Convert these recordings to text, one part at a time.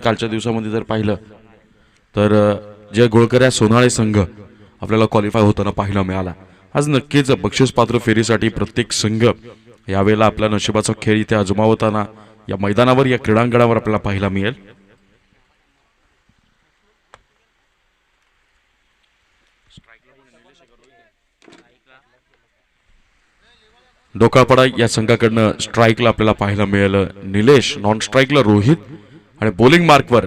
कालच्या दिवसामध्ये जर पाहिलं तर जय गोळकऱ्या सोनाळे संघ आपल्याला क्वालिफाय होताना पाहायला मिळाला। आज नक्कीच बक्षीसपात्र फेरीसाठी प्रत्येक संघ यावेळेला आपल्या नशिबाचा खेळ इथे आजमावताना या मैदानावर या क्रीडांगणावर आपल्याला पाहायला मिळेल। डोकापडा या संघाकडनं स्ट्राइकला आपल्याला पाहायला मिळेल निलेश, नॉन स्ट्राइकला रोहित आणि बॉलिंग मार्कवर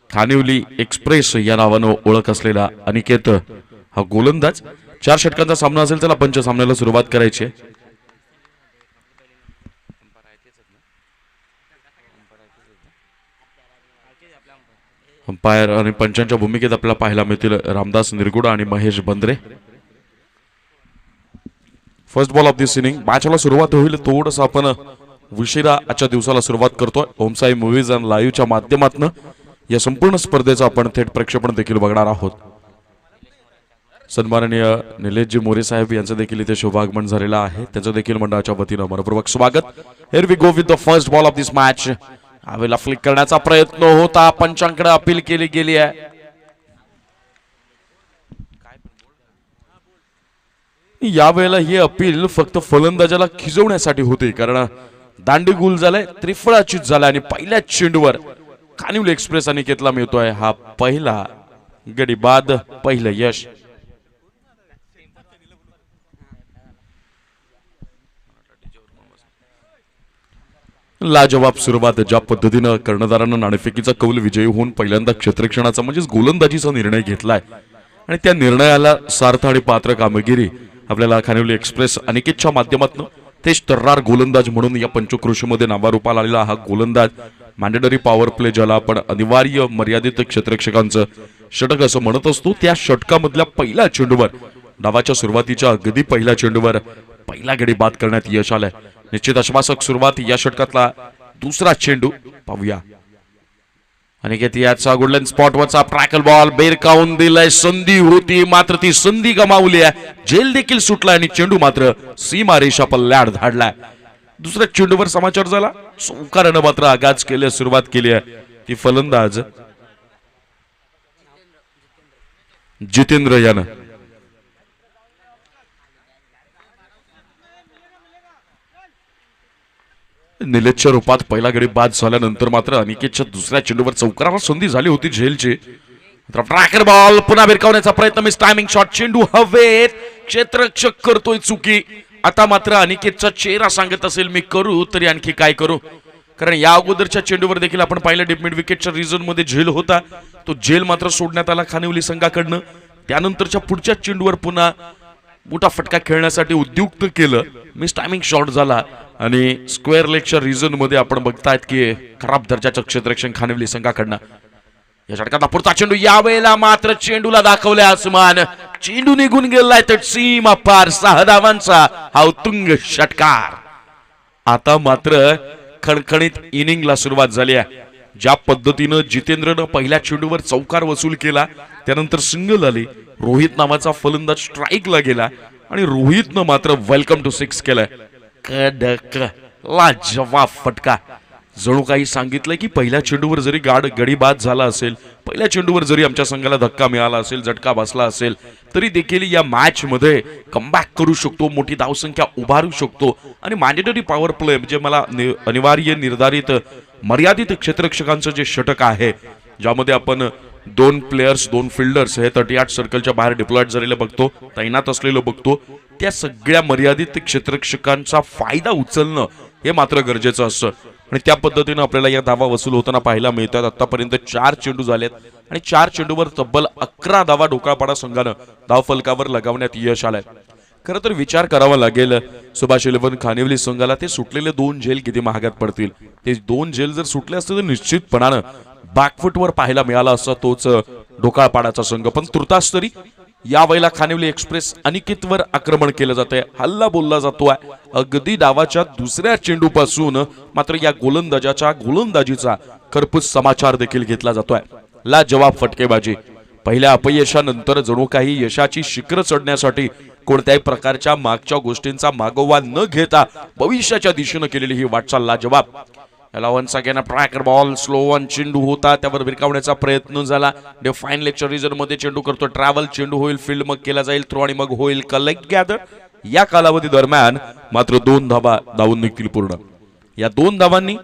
खानिवली एक्सप्रेस या नावानं ओळख असलेला अनिकेत हा गोलंदाज। 4 षटकांचा सामना असेल त्याला पंच सामन्याला सुरुवात करायची आहे। अंपायर आणि पंचांच्या भूमिकेत आपल्याला पाहायला मिळतील रामदास निरगुडा आणि Mahesh Bandre. First ball of this inning. मॅचला सुरुवात होईल थोडंसं आपण उशिरा आजच्या दिवसाला सुरुवात करतोय। ओमसाई मूवीज अँड लाईव्हच्या माध्यमातून या संपूर्ण स्पर्धेचं आपण थेट प्रक्षेपण देखील बघणार आहोत। सन्माननीय निलेशजी मोरे साहेब यांचं देखील इथे शुभागमन झालेलं आहे, त्यांचं देखील मंडळाच्या वतीनं मनपूर्वक स्वागत। Here we go with the first ball of this match. यावेळेला फ्लिक करण्याचा प्रयत्न होता, पंचांकडे अपील केली गेली आहे। यावेळेला ही अपील फक्त फलंदाजाला खिजवण्यासाठी होते, कारण दांडी गुल झालाय, त्रिफळाचीत झालाय आणि पहिल्याच चेंडूवर खानिवली एक्सप्रेस अनिकेतला मिळतोय हा पहिला गडी बाद, पहिलं यश। लाजवाब सुरुवात ज्या पद्धतीनं कर्णधारानं नाणेफेकीचा कौल विजयी होऊन पहिल्यांदा क्षेत्ररक्षणाचा म्हणजेच गोलंदाजीचा निर्णय घेतलाय आणि त्या निर्णयाला सार्थ आणि पात्र कामगिरी आपल्याला खानिवली एक्सप्रेस अनिकेतच्या माध्यमातून तेच तर्रार गोलंदाज म्हणून या पंचक्रोशीमध्ये नावारूपाला आलेला हा गोलंदाज मॅन्डेटरी पॉवर प्ले ज्याला आपण अनिवार्य मर्यादित क्षेत्ररक्षकांचं षटक असं म्हणत असतो, त्या षटकामधल्या पहिल्या चेंडूवर डावाच्या सुरुवातीच्या अगदी पहिल्या चेंडूवर पहिला गडी बाद करण्यात यश आलंय। निश्चित आश्वासक सुरुवात या षटकातला दुसरा चेंडू पाहूया। अनिकेत याचा गुडलॅन स्पॉटवरचा ट्रॅकल बॉल बेरकावून दिलाय, संधी होती मात्र ती संधी गमावली आहे, झेल देखील सुटला आणि चेंडू मात्र सीमा रेषा पल्ल्याड धाडलाय। दुसऱ्या चेंडूवर समाचार झाला, चौकारानं मात्र आगाज केले, सुरुवात केली आहे ती फलंदाज जितेंद्र यानं। निलेशच्या रूपात पहिला गडी बाद झाल्यानंतर मात्र अनिकेतच्या दुसऱ्या चेंडूवर चौकाराला संधी झाली होती झेलची। ट्रॅकर बॉल पुन्हा भिरकावण्याचा प्रयत्न, मिस टायमिंग शॉट, चेंडू हवेत, क्षेत्ररक्षक करतोय चुकी। आता मात्र अनिकेतचा चेहरा सांगत असेल मी करू तरी आणखी काय करू, कारण या अगोदरच्या चेंडूवर देखील आपण पाहिलं डीप मिड विकेटच्या रिझन मध्ये झेल होता, तो झेल मात्र सोडण्यात आला खानिवली संघाकडनं। त्यानंतरच्या पुढच्या चेंडूवर पुन्हा मोठा फटका खेळण्यासाठी उद्युक्त केलं, मिस टायमिंग शॉट झाला आणि स्क्वेअर लेगच्या रिझन मध्ये आपण बघतायत की खराब दर्जाचं क्षेत्ररक्षण खानिवली संघाकडनं। या षटकातला पुढचा चेंडू, यावेळेला मात्र चेंडूला दाखवले आसमान, चेंडू निघून गेलाय तर सीमा पार, 6 धावांचा हा उत्तुंग षटकार। आता मात्र खणखणीत इनिंगला सुरुवात झाली आहे। ज्या पद्धतीनं जितेंद्रनं पहिल्या चेंडूवर चौकार वसूल केला, त्यानंतर सिंगल आली, रोहित नावाचा फलंदाज स्ट्राइकला गेला आणि रोहितनं मात्र वेलकम टू 6 केलंय। कडक लाजवाब फटका, जणू काही सांगितलंय की पहिल्या चेंडूवर जरी गडी बाद झाला असेल, पहिल्या चेंडूवर जरी आमच्या संघाला धक्का मिळाला असेल, झटका बसला असेल, तरी देखील या मॅच मध्ये कमबॅक करू शकतो, मोठी धावसंख्या उभारू शकतो आणि मॅन्डेटरी पॉवर प्ले म्हणजे मला अनिवार्य निर्धारित मर्यादित क्षेत्ररक्षकांचं जे षटक आहे, ज्यामध्ये आपण 2 प्लेयर्स 2 फिल्डर्स हे 38 सर्कलच्या बाहेर डिप्लॉयड झालेलं बघतो, तैनात असलेलं बघतो, त्या सगळ्या मर्यादित क्षेत्ररक्षकांचा फायदा उचलणं हे मात्र गरजेचं असतं आणि त्या पद्धतीनं आपल्याला या धावा वसूल होताना पाहायला मिळतात। आतापर्यंत 4 चेंडू झालेत आणि 4 चेंडूवर तब्बल 11 धावा ढोकाळपाडा संघानं धावफलकावर लगावण्यात यश आलंय। खरं तर विचार करावा लागेल सुभाष 11 खानिवली संघाला ते सुटलेले 2 झेल किती महागात पडतील। ते 2 झेल जर सुटले असते तर निश्चितपणानं बॅकफुटवर पाहायला मिळाला असता तोच ढोकाळपाडाचा संघ, पण तुर्तास तरी यावेळेला खानिवली एक्सप्रेस अनिकेतवर आक्रमण केलं जातंय, हल्ला बोलला जातोय अगदी डावाच्या दुसऱ्या चेंडूपासून। मात्र या गोलंदाजाच्या गोलंदाजीचा खरपूस समाचार देखील घेतला जातोय। लाजवाब फटकेबाजी, पहिल्या अपयशानंतर जणू काही यशाची शिखर चढण्यासाठी कोणत्याही प्रकारच्या मागच्या गोष्टींचा मागोवा न घेता भविष्याच्या दिशेने केलेली ही वाटचाल लाजवाब। याला once again tracker ball slow one चेंडू होता त्यावर भिरकावण्याचा प्रयत्न झाला. डिफाईन लेगच्या रिजन मध्ये चेंडू करतो ट्रॅव्हल. चेंडू होईल फील्ड मग केला जाईल थ्रो आणि मग होईल कलेक्ट गॅदर. या कालावधी दरम्यान मात्र 2 धावा धावून निघतील पूर्ण. या 2 धावांनी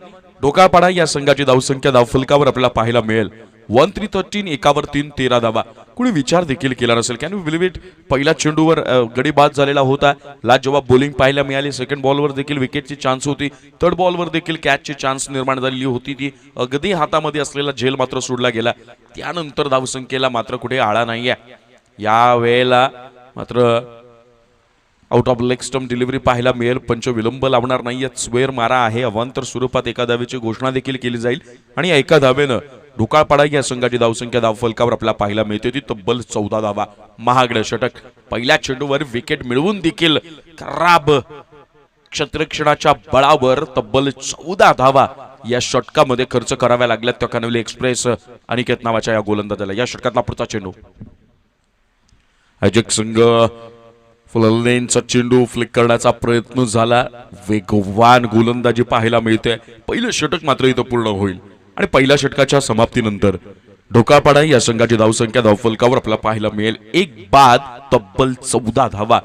ढोकाळपाडा या संघाची धावसंख्या धावफलकावर आपल्याला पाहायला मिळेल 1313. एकावर 3 13 धावा. कुणी विचार देखील केला नसेल. Can you believe it. पहिल्या चेंडूवर गडी बाद झालेला होता. ला जेव्हा बॉलिंग पाहायला मिळाली सेकंड बॉलवर देखील विकेटची चान्स होती. थर्ड बॉलवर देखील कॅचची चान्स निर्माण झालेली होती. ती अगदी हातामध्ये असलेला झेल मात्र सोडला गेला. त्यानंतर धावसंख्येला मात्र कुठे आळा नाहीये. या वेळेला मात्र out of leg stump delivery पाहायला मिळेल. पंच विलंब लावणार नाहीयेत. स्वेअर मारा आहे. अवांतर स्वरूपात एका धावेची घोषणा देखील केली जाईल आणि एका धावेनं ढोकाळपाडा या संघाची धावसंख्या धावफलकावर आपल्याला पाहायला मिळते ती तब्बल 14 धावा. महागडं षटक. पहिल्या चेंडूवर विकेट मिळवून देखील खराब क्षेत्ररक्षणाच्या बळावर तब्बल 14 धावा या षटकामध्ये खर्च कराव्या लागल्यात त्या कानवली एक्सप्रेस अनिकेत नावाच्या या गोलंदाजाला. या षटकातला पुढचा चेंडू अजक संघ फुललेनचा चेंडू फ्लिक करण्याचा प्रयत्न झाला. वेगवान गोलंदाजी पाहायला मिळते. पहिलं षटक मात्र इथं पूर्ण होईल आणि पहिल्या षटकाच्या समाप्तीनंतर ढोकाळपाडा या संघाची धावसंख्या धावफलकावर आपल्याला पाहायला मिळेल 1 बाद तब्बल 14 धावा.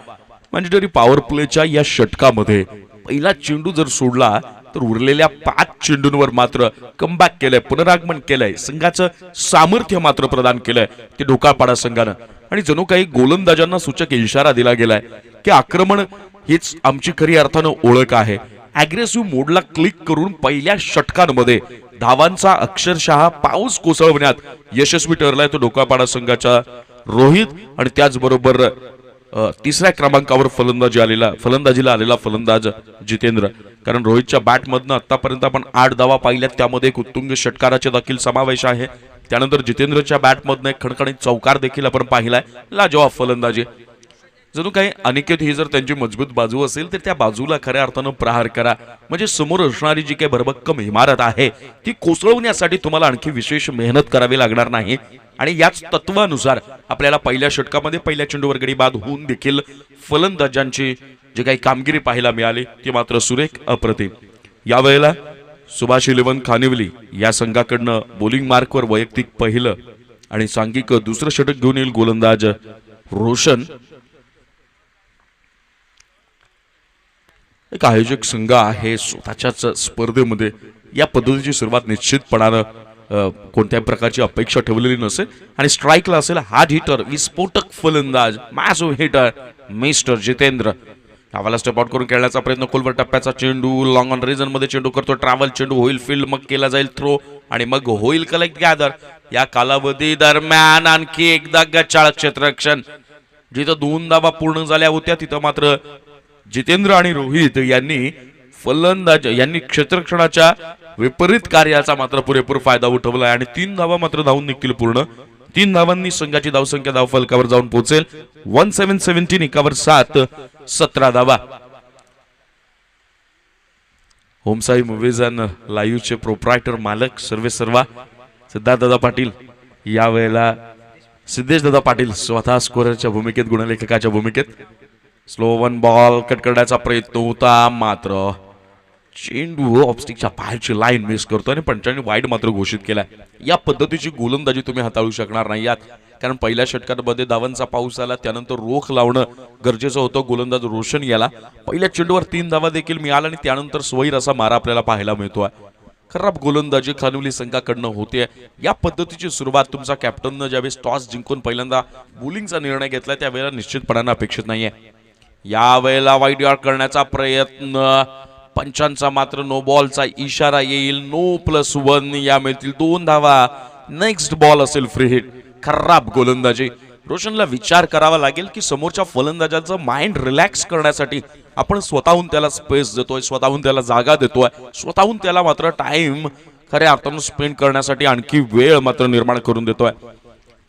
म्हणजे पॉवर प्लेच्या या षटकामध्ये पहिला चेंडू जर सोडला तर उरलेल्या 5 चेंडूंवर मात्र कमबॅक केलंय. पुनरागमन केलंय. संघाचं सामर्थ्य मात्र प्रदान केलंय ते ढोकाळपाडा संघानं. आणि जणू काही गोलंदाजांना सूचक इशारा दिला गेलाय की आक्रमण हीच आमची खरी अर्थानं ओळख आहे. अग्रेसिव्ह मोडला क्लिक करून पहिल्या षटकांमध्ये धावांचा अक्षरशः पाऊस कोसळवण्यात यशस्वी ठरलाय तो ढोकाळपाडा संघाचा रोहित. आणि त्याचबरोबर तिसऱ्या क्रमांकावर फलंदाजीला आलेला फलंदाज जितेंद्र. कारण रोहितच्या बॅटमधनं आतापर्यंत आपण 8 धावा पाहिल्यात. त्यामध्ये एक उत्तुंग षटकाराचा देखील समावेश आहे. त्यानंतर जितेंद्रच्या बॅटमधनं एक खणखणीत चौकार देखील आपण पाहिलाय. लाजवाब फलंदाजी. जणू काही अनिकेत ही जर त्यांची मजबूत बाजू असेल तर त्या बाजूला खऱ्या अर्थानं प्रहार करा. म्हणजे समोर असणारी जी काही भरभक्कम इमारत आहे ती कोसळवण्यासाठी तुम्हाला आणखी विशेष मेहनत करावी लागणार नाही. आणि याच तत्वानुसार आपल्याला पहिल्या षटकामध्ये पहिल्या चेंडूवर गडी बाद होऊन देखील फलंदाजांची जी काही कामगिरी पाहायला मिळाली ती मात्र सुरेख अप्रतिम. यावेळेला सुभाष 11 खानिवली या संघाकडनं बॉलिंग मार्कवर वैयक्तिक पहिलं आणि सांघिक दुसरं षटक घेऊन येईल गोलंदाज रोशन. एक आयोजक संघ आहे स्वतःच्याच स्पर्धेमध्ये. या पद्धतीची सुरुवात निश्चितपणानं कोणत्याही प्रकारची अपेक्षा ठेवलेली नसेल. आणि स्ट्राईकला असेल हार्ड हिटर विस्फोटक फलंदाज मॅसिव्ह हिटर मिस्टर जितेंद्र. धावाला स्टेप आउट करून खेळण्याचा प्रयत्न. खोलवर टप्प्याचा चेंडू लॉंग ऑन रिजन मध्ये चेंडू करतो ट्रॅव्हल. चेंडू होईल फील्ड मग केला जाईल थ्रो आणि मग होईल कलेक्ट गॅदर. या कालावधी दरम्यान आणखी एकदा गचाळ क्षेत्ररक्षण. जिथं 2 धावा पूर्ण झाल्या होत्या तिथं मात्र जितेंद्र आणि रोहित यांनी क्षेत्ररक्षणाच्या विपरीत कार्याचा मात्र पुरेपूर फायदा उठवला आणि 3 धावा मात्र धावून निघतील पूर्ण. 3 धावांनी संघाची धावसंख्या धावफलकावर जाऊन पोहोचेल 1717. एकावर 7 17 धावा. होमसाई मूव्हीज अँड लाईव्हचे प्रोप्रायटर मालक सर्वेसर्वा सिद्धार्थदादा पाटील. यावेळेला सिद्धेश दादा पाटील स्वतः स्कोररच्या भूमिकेत गुणलेखकाच्या भूमिकेत. स्लो 1 बॉल कट करण्याचा प्रयत्न होता मात्र चेंडू ऑफस्टिकच्या बाहेरची लाईन मिस करतो आणि पंचांनी वाईड मात्र घोषित केलाय. या पद्धतीची गोलंदाजी तुम्ही हाताळू शकणार नाही यात. कारण पहिल्या षटकामध्ये धावांचा पाऊस आला. त्यानंतर रोख लावणं गरजेचं होतं. गोलंदाज रोशन याला पहिल्या चेंडूवर 3 धावा देखील मिळाल्या आणि त्यानंतर स्वैर असा मारा आपल्याला पाहायला मिळतोय. खराब गोलंदाजी खानवली संघाकडनं होते. या पद्धतीची सुरुवात तुमचा कॅप्टननं ज्यावेळेस टॉस जिंकून पहिल्यांदा बॉलिंगचा निर्णय घेतला त्यावेळेला निश्चितपणानं अपेक्षित नाहीये. यावेळेला वाईड यॉर्क करण्याचा प्रयत्न. पंचांचा मात्र नो बॉलचा इशारा येईल. नो +1 या मिळतील 2 धावा. नेक्स्ट बॉल असेल फ्री हिट. खराब गोलंदाजी. रोशनला विचार करावा लागेल की समोरच्या फलंदाजाचं माइंड रिलॅक्स करण्यासाठी आपण स्वतःहून त्याला स्पेस देतोय, स्वतःहून त्याला जागा देतोय, स्वतःहून त्याला मात्र टाइम खऱ्या अर्थानं स्पेंड करण्यासाठी आणखी वेळ मात्र निर्माण करून देतोय.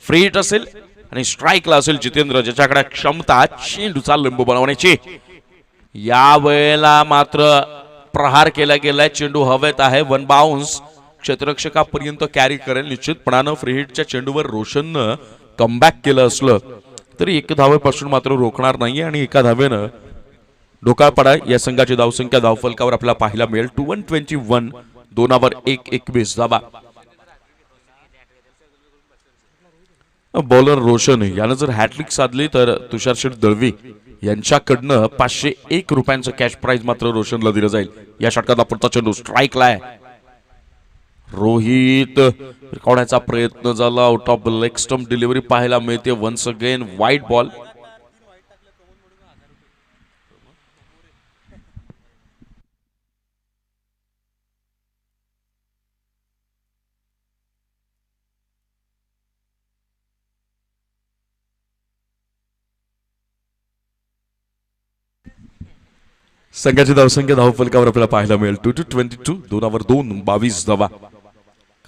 फ्री हिट असेल आणि स्ट्राईकला असेल जितेंद्र ज्याच्याकडे क्षमता चेंडूचा लिंबू बनवण्याची. या वेळेला मात्र प्रहार केला गेलाय. चेंडू हवेत आहे. 1 बाउन्स क्षेत्ररक्षकापर्यंत कॅरी करेल. निश्चितपणानं फ्री हिटच्या चेंडूवर रोशननं कमबॅक केलं असलं तरी 1 धावेपासून मात्र रोखणार नाहीये आणि 1 धावेनं ढोकाळपाडा या संघाची धावसंख्या धावफलकावर आपल्याला पाहायला मिळेल 221. 2 1 21 धावा. बॉलर रोशन यानं जर हॅट्रिक साधली तर तुषार शेठ दळवी यांच्याकडनं 501 रुपयांचं कॅश प्राइज मात्र रोशनला दिलं जाईल. या षटकातला पुढचा चेंडू स्ट्राईकला आहे. रोहित फिरकावण्याचा प्रयत्न झाला. Out of leg stump delivery पाहायला मिळते. Once again wide ball. संघाची धावसंख्या धावफलकावर आपल्याला पाहायला मिळेल 2-22. 2 22 धावा.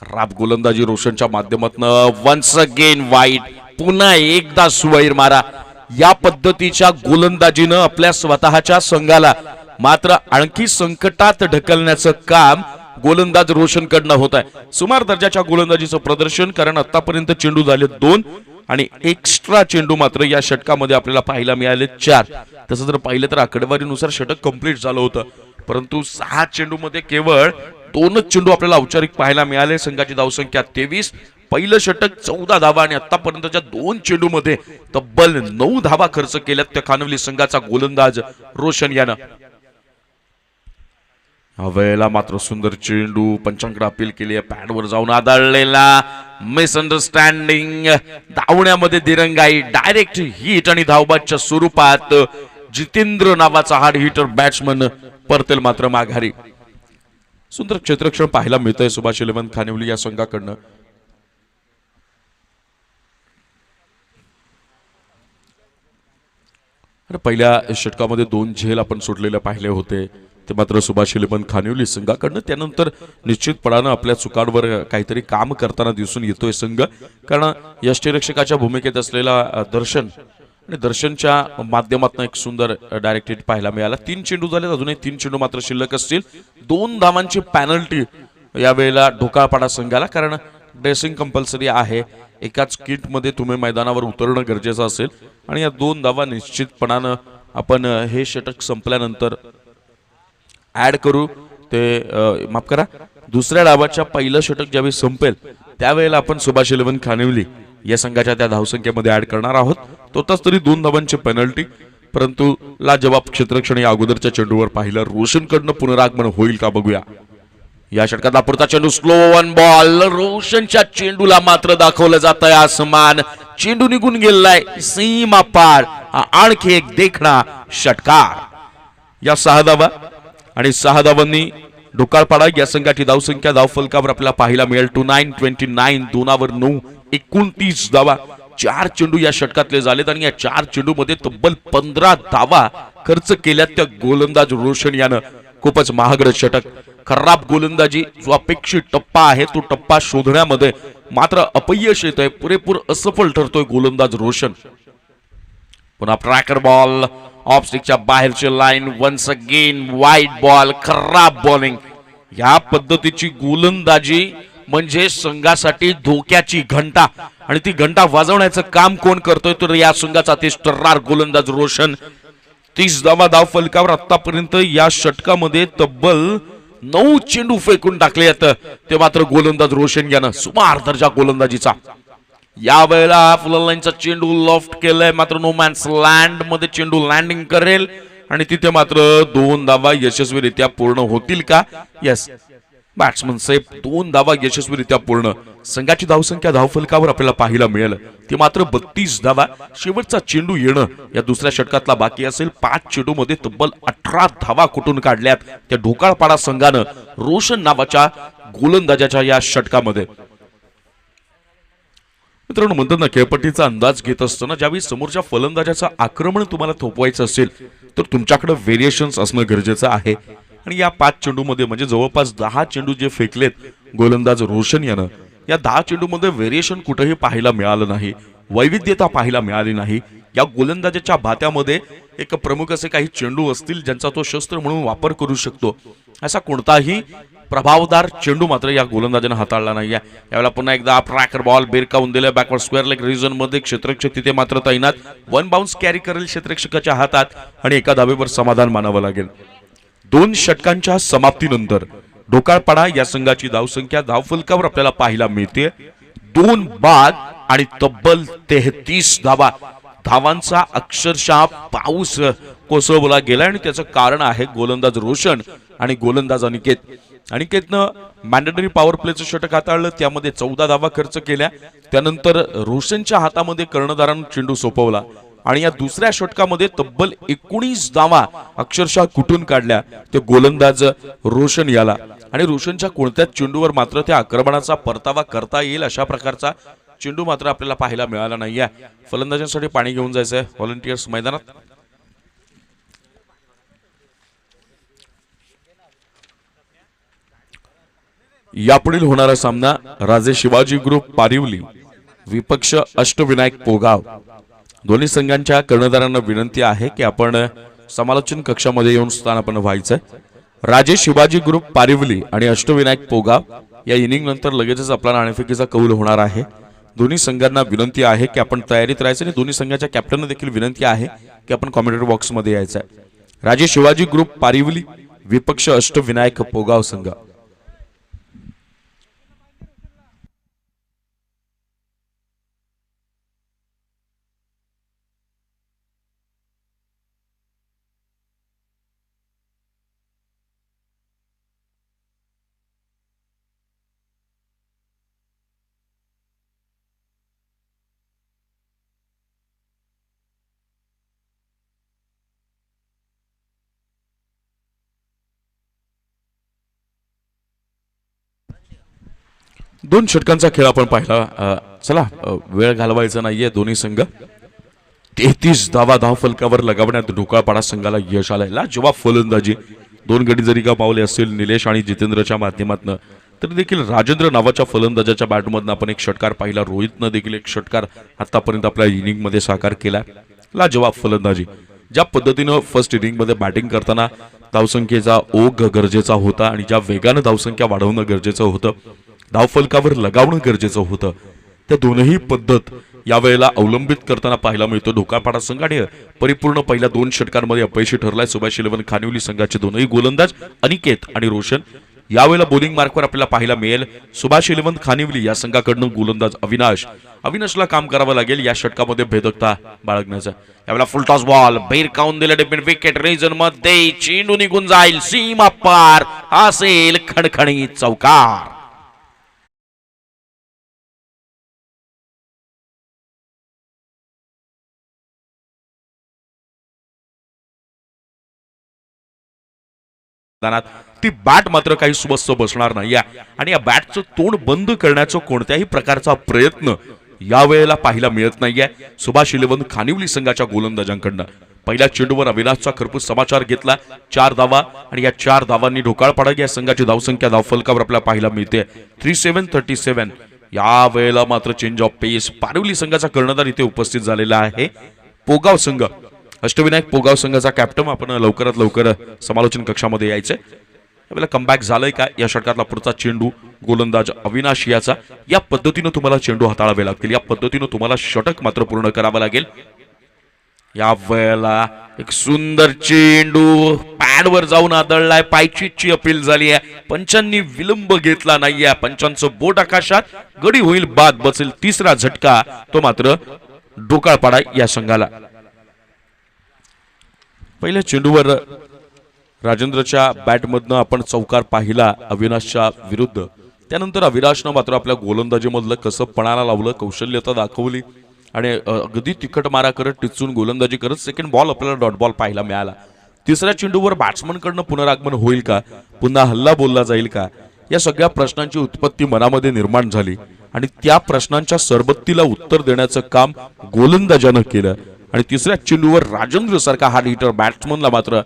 खराब गोलंदाजी रोशनच्या माध्यमातून वन्स अगेन वाईड. पुन्हा एकदा सुवैर मारा. या पद्धतीच्या गोलंदाजीनं आपल्या स्वतःच्या संघाला मात्र आणखी संकटात ढकलण्याचं काम गोलंदाज रोशन कडनं होत आहे. सुमार दर्जाच्या गोलंदाजीचं प्रदर्शन, कारण आतापर्यंत चेंडू झाले 2 आणि एक्स्ट्रा चेंडू मात्र या षटकामध्ये आपल्याला पाहायला मिळाले 4. तसं जर पाहिलं तर आकडेवारीनुसार षटक कंप्लीट झालं होतं, परंतु 6 चेंडू मध्ये केवळ 2च चेंडू आपल्याला औपचारिक पाहायला मिळाले. संघाची धावसंख्या 23. पहिलं षटक 14 धावा आणि आतापर्यंतच्या 2 चेंडू मध्ये तब्बल 9 धावा खर्च केल्यात त्या खानवली संघाचा गोलंदाज रोशन यानं. हवेला मात्र सुंदर चेंडू पंचांकडे अपील केली आहे. पॅडवर जाऊन आदळलेला मिसअंडरस्टँडिंग. धावण्यामध्ये दिरंगाई. डायरेक्ट हिट आणि धावबादच्या स्वरूपात जितेंद्र नावाचा हार्ड हिटर बॅट्समन परतेल मात्र माघारी. सुंदर क्षेत्ररक्षण पाहायला मिळतंय सुभाष इलेव्हन खानिवली या संघाकडनं. पहिल्या षटकामध्ये 2 झेल आपण सोडलेले पाहिले होते, ते मात्र सुभाष इलेव्हन खानिवली संघाकडनं. त्यानंतर निश्चितपणानं आपल्या चुकांवर काहीतरी काम करताना दिसून येतोय संघ, कारण यष्टीरक्षकाच्या भूमिकेत असलेला दर्शन आणि दर्शनच्या माध्यमातून एक सुंदर डायरेक्ट हिट पाहायला मिळाला. 3 चेंडू झाले, अजूनही 3 चेंडू मात्र शिल्लक असतील. 2 धावांची पॅनल्टी यावेळेला ढोकाळपाडा संघाला, कारण ड्रेसिंग कंपल्सरी आहे. एकाच किटमध्ये तुम्ही मैदानावर उतरणं गरजेचं असेल आणि या 2 धावा निश्चितपणानं आपण हे षटक संपल्यानंतर ऍड करू. ते माफ करा, दुसऱ्या डावाच्या पहिलं षटक ज्यावेळी संपेल त्यावेळेला आपण सुभाष इलेव्हन खानिवली या संघाच्या त्या धावसंख्येमध्ये ऍड करणार आहोत. तोच तरी 2 धावांची पेनल्टी, परंतु लाजवाब क्षेत्ररक्षण या अगोदरच्या चेंडूवर पाहिलं. रोशनकडनं पुनरागमन होईल का बघूया. या षटकातला पुढचा चेंडू स्लो 1 बॉल. रोशनच्या चेंडूला मात्र दाखवलं जात आहे आसमान. चेंडू निघून गेलाय सीमा पार. आणखी एक देखणा षटकार. या 6 धावा आणि 6 धावांनी ढोकाळपाडा या संघाची धावसंख्या धावफलकावर आपल्याला पाहायला मिळेल 29-29. 2 29 धावा. 4 चेंडू या षटकातले झालेत आणि या 4 चेंडू मध्ये तब्बल 15 धावा खर्च केल्यात त्या गोलंदाज रोशन यानं. खूपच महागडं षटक. खराब गोलंदाजी जो अपेक्षित टप्पा आहे तो टप्पा शोधण्यामध्ये मात्र अपयश येत आहे. पुरेपूर असफल ठरतोय गोलंदाज रोशन. पुन्हा ट्रॅकर बॉल ऑफ स्टिकच्या बाहेरची line. Once again wide ball. खराब बॉलिंग. या पद्धतीची गोलंदाजी म्हणजे संघासाठी धोक्याची घंटा, आणि ती घंटा वाजवण्याचं काम कोण करतोय तर या संघाचा ते स्टर्रार गोलंदाज रोशन. 30 धावा धाव फलकावर. आतापर्यंत या षटकामध्ये तब्बल 9 चेंडू फेकून टाकले आहेत, ते मात्र गोलंदाज रोशन यानं. सुमार दर्जा गोलंदाजीचा. यावेळेला फुललाईनचा चेंडू लॉफ्ट केलाय, मात्र नो मॅन्स लँड मध्ये चेंडू लँडिंग करेल आणि तिथे मात्र 2 धावा यशस्वीरित्या पूर्ण होतील का. Yes, batsman safe. 2 धावा यशस्वीरित्या पूर्ण. संघाची धावसंख्या धावफलकावर आपल्याला पाहायला मिळेल ती मात्र 32 धावा. शेवटचा चेंडू येणं या दुसऱ्या षटकातला बाकी असेल. 5 चेंडू मध्ये तब्बल 18 धावा कुठून काढल्यात त्या ढोकाळपाडा संघानं रोशन नावाच्या गोलंदाजाच्या या षटकामध्ये. मित्रांनो, म्हणतात ना, खेळपट्टीचा अंदाज घेत असताना ज्यावेळी समोरच्या फलंदाजाचं आक्रमण तुम्हाला थोपवायचं असेल तर तुमच्याकडे व्हेरिएशन्स असणं गरजेचं आहे. आणि या 5 चेंडूमध्ये म्हणजे जवळपास 10 चेंडू जे फेकलेत गोलंदाज रोशन यानं, या 10 चेंडूमध्ये व्हेरिएशन कुठेही पाहायला मिळालं नाही, वैविध्यता पाहायला मिळाली नाही. या गोलंदाजाच्या भात्यामध्ये एक प्रमुख असे काही चेंडू असतील ज्यांचा तो शस्त्र म्हणून वापर करू शकतो. असा कोणताही प्रभावदार चेंडू मात्र या गोलंदाजाने हाताळला नाही. यावेळेला पुन्हा एकदा ट्रॅकर बॉल बेरकावून दिला बॅकवर्ड स्क्वेअर लेग रिजन मध्ये. क्षेत्ररक्षक तिथे मात्र तैनात. 1 बाउन्स कॅरी करेल क्षेत्ररक्षकाच्या हातात आणि एका धावेवर समाधान मानावं लागेल. 2 षटकांच्या समाप्तीनंतर ढोकाळपाडा या संघाची धावसंख्या धावफलकावर आपल्याला पाहायला मिळते 2 बाद आणि तब्बल 33 धावा. धावांचा अक्षरशः पाऊस कोसळवला गेला आणि त्याचं कारण आहे गोलंदाज रोशन आणि गोलंदाज अनिकेत. अनिकेतनं मॅन्डेटरी पॉवर प्लेचं षटक हाताळलं, त्यामध्ये 14 धावा खर्च केल्या. त्यानंतर रोशनच्या हातामध्ये कर्णधारानं चेंडू सोपवला आणि या दुसऱ्या षटकामध्ये तब्बल 19 धावा अक्षरशः कुठून काढल्या ते गोलंदाज रोशन याला. आणि रोशनच्या कोणत्याच चेंडूवर मात्र त्या आक्रमणाचा परतावा करता येईल अशा प्रकारचा चेंडू मात्र आपल्याला पाहायला मिळाला नाहीये. फलंदाजांसाठी पाणी घेऊन जायचंय व्हॉलंटियर्स मैदानात. यापुढील होणारा सामना राजे शिवाजी ग्रुप पारिवली विपक्ष अष्टविनायक पोगाव. दोन्ही संघांच्या कर्णधारांना विनंती आहे की आपण समालोचन कक्षामध्ये येऊन स्थानापन्न व्हायचंय. राजे शिवाजी ग्रुप पारिवली आणि अष्टविनायक पोगाव या इनिंग नंतर लगेचच आपला नाणेफेकीचा कौल होणार आहे. दोन्ही संघांना विनंती आहे की आपण तयारीत राहायचं आणि दोन्ही संघाच्या कॅप्टनना देखील विनंती आहे की आपण कॉमेंटेटर बॉक्समध्ये यायचं आहे. राजे शिवाजी ग्रुप पारिवली विपक्ष अष्टविनायक पोगाव संघ. दोन षटकांचा खेळ आपण पाहिला. चला वेळ घालवायचा नाहीये. दोन्ही संघ 33 धावा धावफलकावर लगावण्यात ढोकाळपाडा संघाला यश आलंय. जेव्हा फलंदाजी 2 गडी जरी गमावले असतील निलेश आणि जितेंद्रच्या माध्यमातून, तरी देखील राजेंद्र नावाच्या फलंदाजाच्या बॅटमधून आपण एक षटकार पाहिला. रोहितनं देखील एक षटकार आतापर्यंत आपल्या इनिंग मध्ये साकार केला. लाजवाब फलंदाजी. ज्या पद्धतीनं फर्स्ट इनिंग मध्ये बॅटिंग करताना धावसंख्येचा ओघ गरजेचा होता आणि ज्या वेगानं धावसंख्या वाढवणं गरजेचं होतं, धावफलकावर लगावणं गरजेचं होतं, त्या दोनही पद्धत यावेळेला अवलंबित करताना पाहायला मिळतो. ढोकाळपाडा संघाने परिपूर्ण पहिल्या 2 षटकांमध्ये अपयशी ठरलाय. सुभाष 11 खानिवली संघाचे दोनही गोलंदाज अनिकेत आणि रोशन यावेळेला बॉलिंग मार्कवर आपल्याला पाहायला मिळेल. सुभाष 11 खानिवली या संघाकडून गोलंदाज अविनाशला काम करावं लागेल या षटकामध्ये भेदकता बाळगण्याचा. यावेळेला फुल टॉस बॉल भिरकावून दिला डिफेंड विकेट रिजन मध्ये. चेंडू निघून जाईल सीमा पार. असेल खणखणीत चौकार. ती बॅट मात्र काही सुबस्त बसणार नाही आणि या बॅटचं तोंड बंद करण्याचा कोणत्याही प्रकारचा प्रयत्न यावेळेला पाहायला मिळत नाहीये सुभाष 11 खानिवली संघाच्या गोलंदाजांकडून. पहिल्या चेंडूवर अविनाशचा खरपूस समाचार घेतला. 4 धावा आणि या 4 धावांनी ढोकाळपाडा या संघाची धावसंख्या धावफलकावर आपल्याला पाहायला मिळते 37-37. यावेळेला मात्र चेंज ऑफ पेस. पारिवली संघाचा कर्णधार इथे उपस्थित झालेला आहे. पोगाव संघ अष्टविनायक पोगाव संघाचा कॅप्टन आपण लवकरात लवकर समालोचन कक्षामध्ये यायचंय. यावेळेला कमबॅक झालंय का या षटकातला पुढचा चेंडू गोलंदाज अविनाश याचा. या पद्धतीनं तुम्हाला चेंडू हाताळावे लागतील. या पद्धतीनं तुम्हाला षटक मात्र पूर्ण करावं लागेल. यावेळेला एक सुंदर चेंडू पॅडवर जाऊन आदळलाय. पायचीची अपील झाली आहे. पंचांनी विलंब घेतला नाहीये. पंचांचं बोट आकाशात. गडी होईल बाद बसेल. तिसरा झटका तो मात्र ढोकाळपाडा या संघाला. पहिल्या चेंडूवर राजेंद्रच्या बॅटमधनं आपण चौकार पाहिला अविनाशच्या विरुद्ध. त्यानंतर अविनाशनं मात्र आपल्या गोलंदाजीमधलं कसं पणाला लावलं, कौशल्यता दाखवली आणि अगदी तिखट मारा करत टिचून गोलंदाजी करत सेकंड बॉल आपल्याला डॉट बॉल पाहायला मिळाला. तिसऱ्या चेंडूवर बॅट्समनकडनं पुनरागमन होईल का, पुन्हा हल्ला बोलला जाईल का, या सगळ्या प्रश्नांची उत्पत्ती मनामध्ये निर्माण झाली आणि त्या प्रश्नांच्या सरबत्तीला उत्तर देण्याचं काम गोलंदाजानं केलं. आणि तिसऱ्या चेंडूवर राजेंद्र सारखा हार्ड हिटर बॅट्समनला मात्र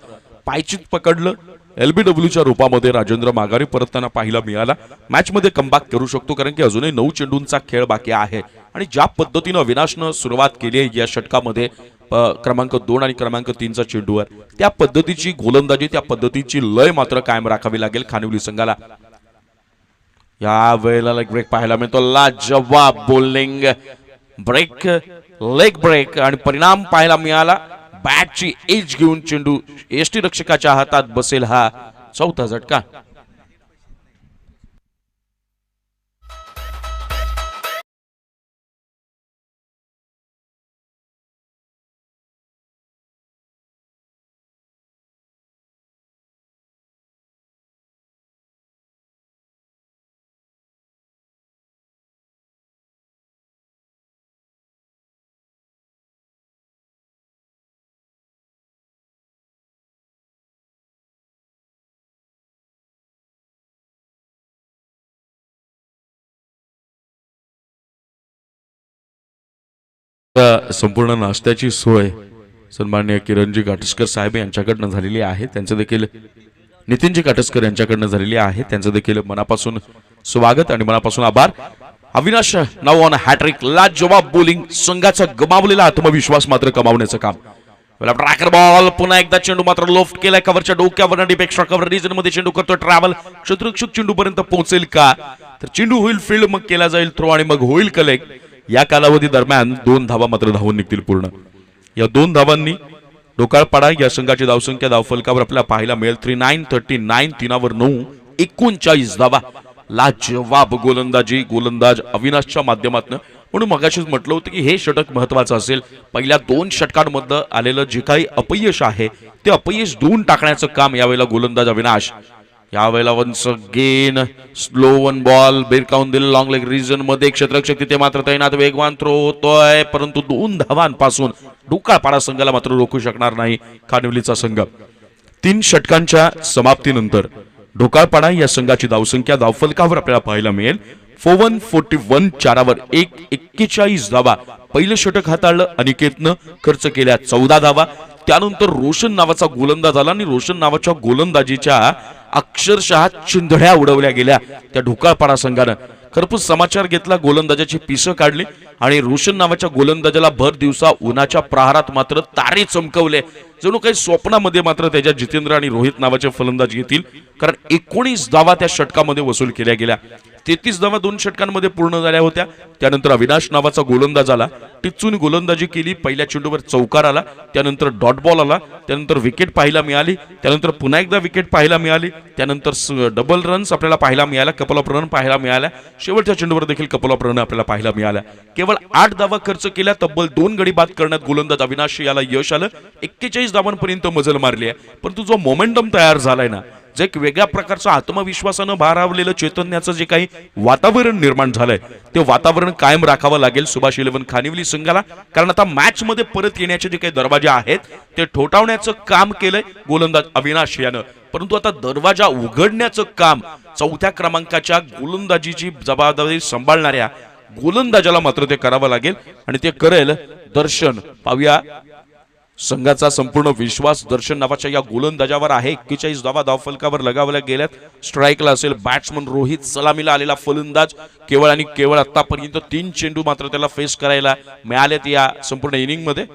पायचीत पकडलं. LBWच्या रूपामध्ये राजेंद्र माघारी परतताना पाहायला मिळाला. मॅच मध्ये कमबॅक करू शकतो कारण की अजूनही 9 चेंडूंचा खेळ बाकी आहे. आणि ज्या पद्धतीनं अविनाशनं सुरुवात केली आहे या षटकामध्ये क्रमांक 2 आणि क्रमांक 3चा चेंडूवर, त्या पद्धतीची गोलंदाजी, त्या पद्धतीची लय मात्र कायम राखावी लागेल खानिवली संघाला. या वेळेला लेग ब्रेक पाहायला मिळतो. लाजवाब बॉलिंग ब्रेक, लेग ब्रेक आणि परिणाम पाहायला मिळाला. बॅटची एज घेऊन चेंडू यष्टीरक्षकाच्या हातात बसेल. हा चौथा झटका. संपूर्ण नाश्त्याची सोय सन्माननीय किरणजी काटस्कर साहेब यांच्याकडनं झालेली आहे. त्यांचं देखील नितीनजी काटस्कर यांच्याकडनं झालेली आहे. त्यांचं देखील मनापासून स्वागत आणि मनापासून आभार. अविनाश नाव ऑन हॅट्रिक, लाजवाब बॉलिंग, संघाचा गमावलेला आत्मविश्वास मात्र कमावण्याचं काम. ट्रॅकर बॉल पुन्हा एकदा चेंडू मात्र लोफ्ट केलाय कव्हरच्या डोक्यावर, डीप एक्स्ट्रा कव्हर रिजन मध्ये चेंडू करतोय ट्रॅव्हल. क्षेत्ररक्षक चेंडू पर्यंत पोहोचेल का, तर चेंडू होईल फील्ड, मग केला जाईल थ्रो आणि मग होईल कलेक्ट. या कालावधी दरम्यान 2 धावा मात्र धावून निघतील पूर्ण. या 2 धावांनी डोकाळपाडा या संघाची धावसंख्या धावफलकावर आपल्याला पाहायला मिळेल 39 3 9 39 धावा. लाजवाब गोलंदाज अविनाशच्या माध्यमातून. म्हणून मगाशीच म्हटलं होतं की हे षटक महत्वाचं असेल. पहिल्या 2 षटकांमध्ये आलेलं जे काही अपयश आहे ते अपयश धुवून टाकण्याचं काम यावेळेला गोलंदाज अविनाश. यावेळेला once again slow one ball बेरकावून दिलं लॉंग लेग रिजन मध्ये. क्षेत्ररक्षक तिथे मात्र तैनात, वेगवान थ्रो होतोय परंतु 2 धावांपासून डोकाळपाडा संघाला मात्र रोखू शकणार नाही खानिवलीचा संघ. 3 षटकांच्या समाप्तीनंतर डोकाळपाडा या संघाची धावसंख्या धावफलकावर आपल्याला पाहायला मिळेल 41 4 41 धावा. पहिलं षटक हाताळलं अनिकेतनं, खर्च केल्या 14 धावा. त्यानंतर रोशन नावाचा गोलंदाज आला आणि रोशन नावाच्या गोलंदाजीच्या अक्षरशः चिंधड्या उडवल्या गेल्या त्या ढोकाळपाडा संघानं. खरपूस समाचार घेतला, गोलंदाजाची पिसं काढली आणि रोशन नावाच्या गोलंदाजाला भर दिवसा उन्हाच्या प्रहारात मात्र तारे चमकवले. जणू काही स्वप्नामध्ये मात्र त्याच्या जितेंद्र आणि रोहित नावाचे फलंदाज घेतील, कारण 19 धावा त्या षटकामध्ये वसूल केल्या गेल्या. 33 धावा 2 षटकांमध्ये पूर्ण झाल्या होत्या. त्यानंतर अविनाश नावाचा गोलंदाज आला, टिच्चून गोलंदाजी केली. पहिल्या चेंडूवर चौकार आला, त्यानंतर डॉट बॉल आला, त्यानंतर विकेट पाहायला मिळाली, त्यानंतर पुन्हा एकदा विकेट पाहायला मिळाली, त्यानंतर डबल रन्स आपल्याला पाहायला मिळाल्या, कपल ऑफ रन पाहायला मिळाल्या. शेवटच्या चेंडूवर देखील कपल ऑफ रन आपल्याला पाहायला मिळाल्या. केवळ 8 धावा खर्च केल्या, तब्बल 2 गडी बाद करण्यात गोलंदाज अविनाश याला यश आलं. 41 धावांपर्यंत मजल मारली आहे. परंतु जो मोमेंटम तयार झालाय ना, जे एक वेगळ्या प्रकारचं आत्मविश्वासानं भारावलेलं चैतन्याचं जे काही वातावरण निर्माण झालंय ते वातावरण कायम राखावं लागेल सुभाष 11 खानिवली संघाला. कारण आता मॅच मध्ये परत येण्याचे जे काही दरवाजे आहेत ते ठोठावण्याचं काम केलंय गोलंदाज अविनाश यानं. परंतु आता दरवाजा उघडण्याचं काम 4थ्या क्रमांकाच्या गोलंदाजीची जबाबदारी सांभाळणाऱ्या गोलंदाजाला मात्र ते करावं लागेल आणि ते करेल दर्शन. पाहूया संघाचा संपूर्ण विश्वास दर्शन नावाच्या या गोलंदाजावर आहे. 41 धावा धावफलकावर लगावल्या गेल्यात. स्ट्राईकला असेल बॅट्समन रोहित, सलामीला आलेला फलंदाज. केवळ आणि केवळ आतापर्यंत 3 चेंडू मात्र त्याला फेस करायला मिळालेत या संपूर्ण इनिंग मध्ये.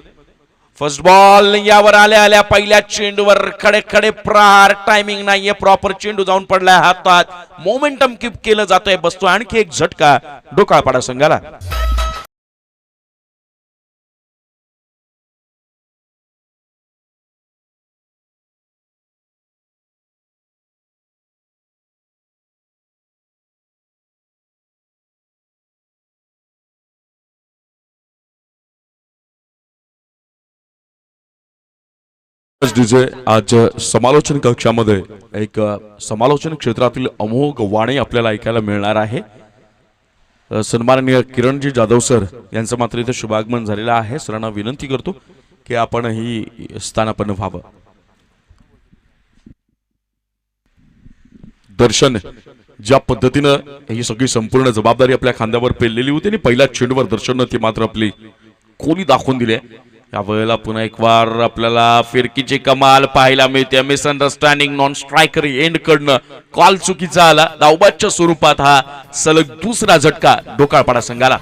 फर्स्ट बॉल यावर आल्या पहिल्या चेंडूवर खडे खडे प्रहार. टायमिंग नाहीये प्रॉपर, चेंडू जाऊन पडलाय हातात. मोमेंटम कीप केलं जातंय, बसतो आणखी एक झटका डोकाळपाडा संघाला. आज समालोचन कक्षामध्ये एक समालोचन क्षेत्रातील अमोघ वाणी आपल्याला ऐकायला मिळणार आहे. सन्माननीय किरणजी जाधव सर यांचं मात्र इथे शुभागमन झालेलं आहे. सरांना विनंती करतो की आपण ही स्थानापन्न व्हावं. दर्शन ज्या पद्धतीनं ही सगळी संपूर्ण जबाबदारी आपल्या खांद्यावर पेललेली होती आणि पहिल्या चेंडूवर दर्शननं ती मात्र आपली खोली दाखवून दिली. यावेळेला पुन्हा एक वार आपल्याला फिरकीची कमाल पाहायला मिळते. मिसअंडरस्टँडिंग नॉन स्ट्रायकर एंड कडनं कॉल चुकीचा आला. धावबादच्या स्वरूपात हा सलग दुसरा झटका डोकाळपाडा संघाला.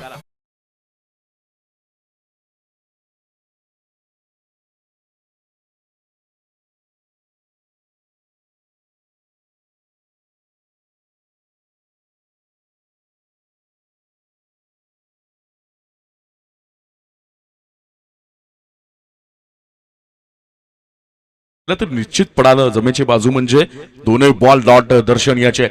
तर निश्चित पडालं जमेची बाजू म्हणजे दोन्ही बॉल डॉट दर्शन याचे.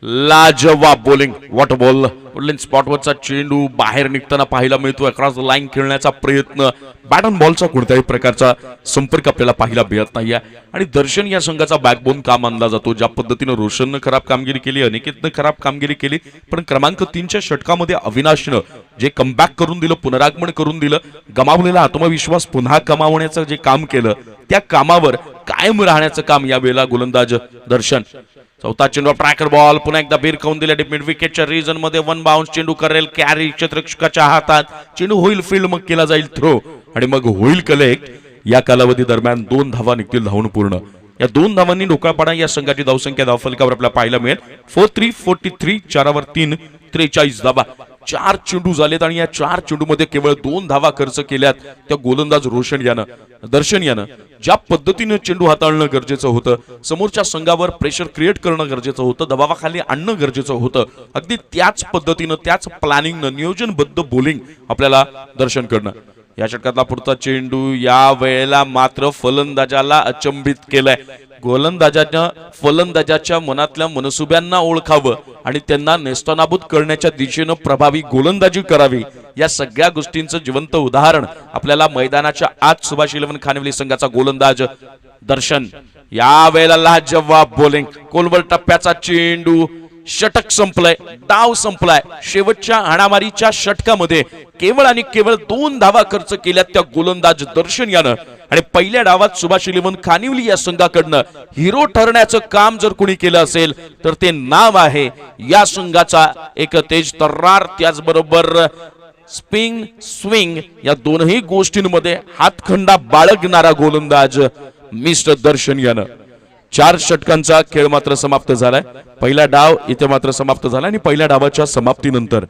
लाजवाब बॉलिंग, वॉट बॉल. वुडलँड स्पॉटवरचा चेंडू बाहेर निघताना पाहायला मिळतो. अक्रॉस द लाईन खेळण्याचा प्रयत्न, बॅट अँड बॉलचा कोणत्याही प्रकारचा संपर्क आपल्याला पाहायला मिळत नाही. आणि दर्शन या संघाचा बॅकबोन का मानला जातो. ज्या पद्धतीनं रोशननं खराब कामगिरी केली, अनिकेतनं खराब कामगिरी केली, पण क्रमांक 3च्या षटकामध्ये अविनाशनं जे कमबॅक करून दिलं, पुनरागमन करून दिलं, गमावलेला आत्मविश्वास पुन्हा कमावण्याचं जे काम केलं, त्या कामावर कायम राहण्याचं काम या वेळेला गोलंदाज दर्शन चौथा चेंडू ट्रॅकर बॉल पुन्हा एकदा भिरकावून दिल्या मिड विकेटच्या रिजन मध्ये वन बाउन्स चेंडू करेल कॅरी क्षेत्ररक्षकाच्या हातात चेंडू होईल फील्ड मग केला जाईल थ्रो आणि मग होईल कलेक्ट। या कालावधी दरम्यान 2 धावा निघतील धावून पूर्ण। या 2 धावांनी ढोकाळपाडा या संघाची धावसंख्या धावफलकावर आपल्याला पाहायला मिळेल 43-43 4वर 3 43 धावा। 4 चेंडू झालेत आणि या 4 चेंडू मध्ये केवळ 2 धावा खर्च केल्यात त्या गोलंदाज दर्शन यानं ज्या पद्धतीने चेंडू हाताळणं गरजेचं होतं, समोरच्या संघावर प्रेशर क्रिएट करणं गरजेचं होतं, दबावाखाली आणणं गरजेचं होतं, अगदी त्याच पद्धतीनं त्याच प्लॅनिंगनं नियोजनबद्ध बॉलिंग आपल्याला दर्शन करणं। या षटकातला पुढचा चेंडू या वेळेला मात्र फलंदाजाला अचंबित केलाय। फलंदाजाच्या मनातल्या मनसुब्यांना ओळखावं आणि त्यांना नेस्तनाबूत करण्याच्या दिशेनं प्रभावी गोलंदाजी करावी, या सगळ्या गोष्टींचं जिवंत उदाहरण आपल्याला मैदानाच्या आत सुभाष इलेव्हन खानिवली संघाचा गोलंदाज दर्शन। या वेळेला लाजवाब बॉलिंग, कोलवर टप्प्याचा चेंडू, षटक संपलाय, डाव संपलाय। शेवटच्या हाणामारीच्या षटकामध्ये केवळ आणि केवळ 2 धावा खर्च केल्यात त्या गोलंदाज दर्शन यानं आणि पहिल्या डावात सुभाष इलेव्हन खानिवली या संघाकडनं हिरो ठरण्याचं काम जर कोणी केलं असेल तर ते नाव आहे या संघाचा एक तेज तर्रार, त्याचबरोबर स्पिन स्विंग या दोनही गोष्टींमध्ये हातखंडा बाळगणारा गोलंदाज मिस्टर दर्शन यानं। 4 षटकांचा खेळ मात्र समाप्त झालाय। पहिला डाव इथे मात्र समाप्त झाला आणि पहिल्या डावाच्या समाप्तीनंतर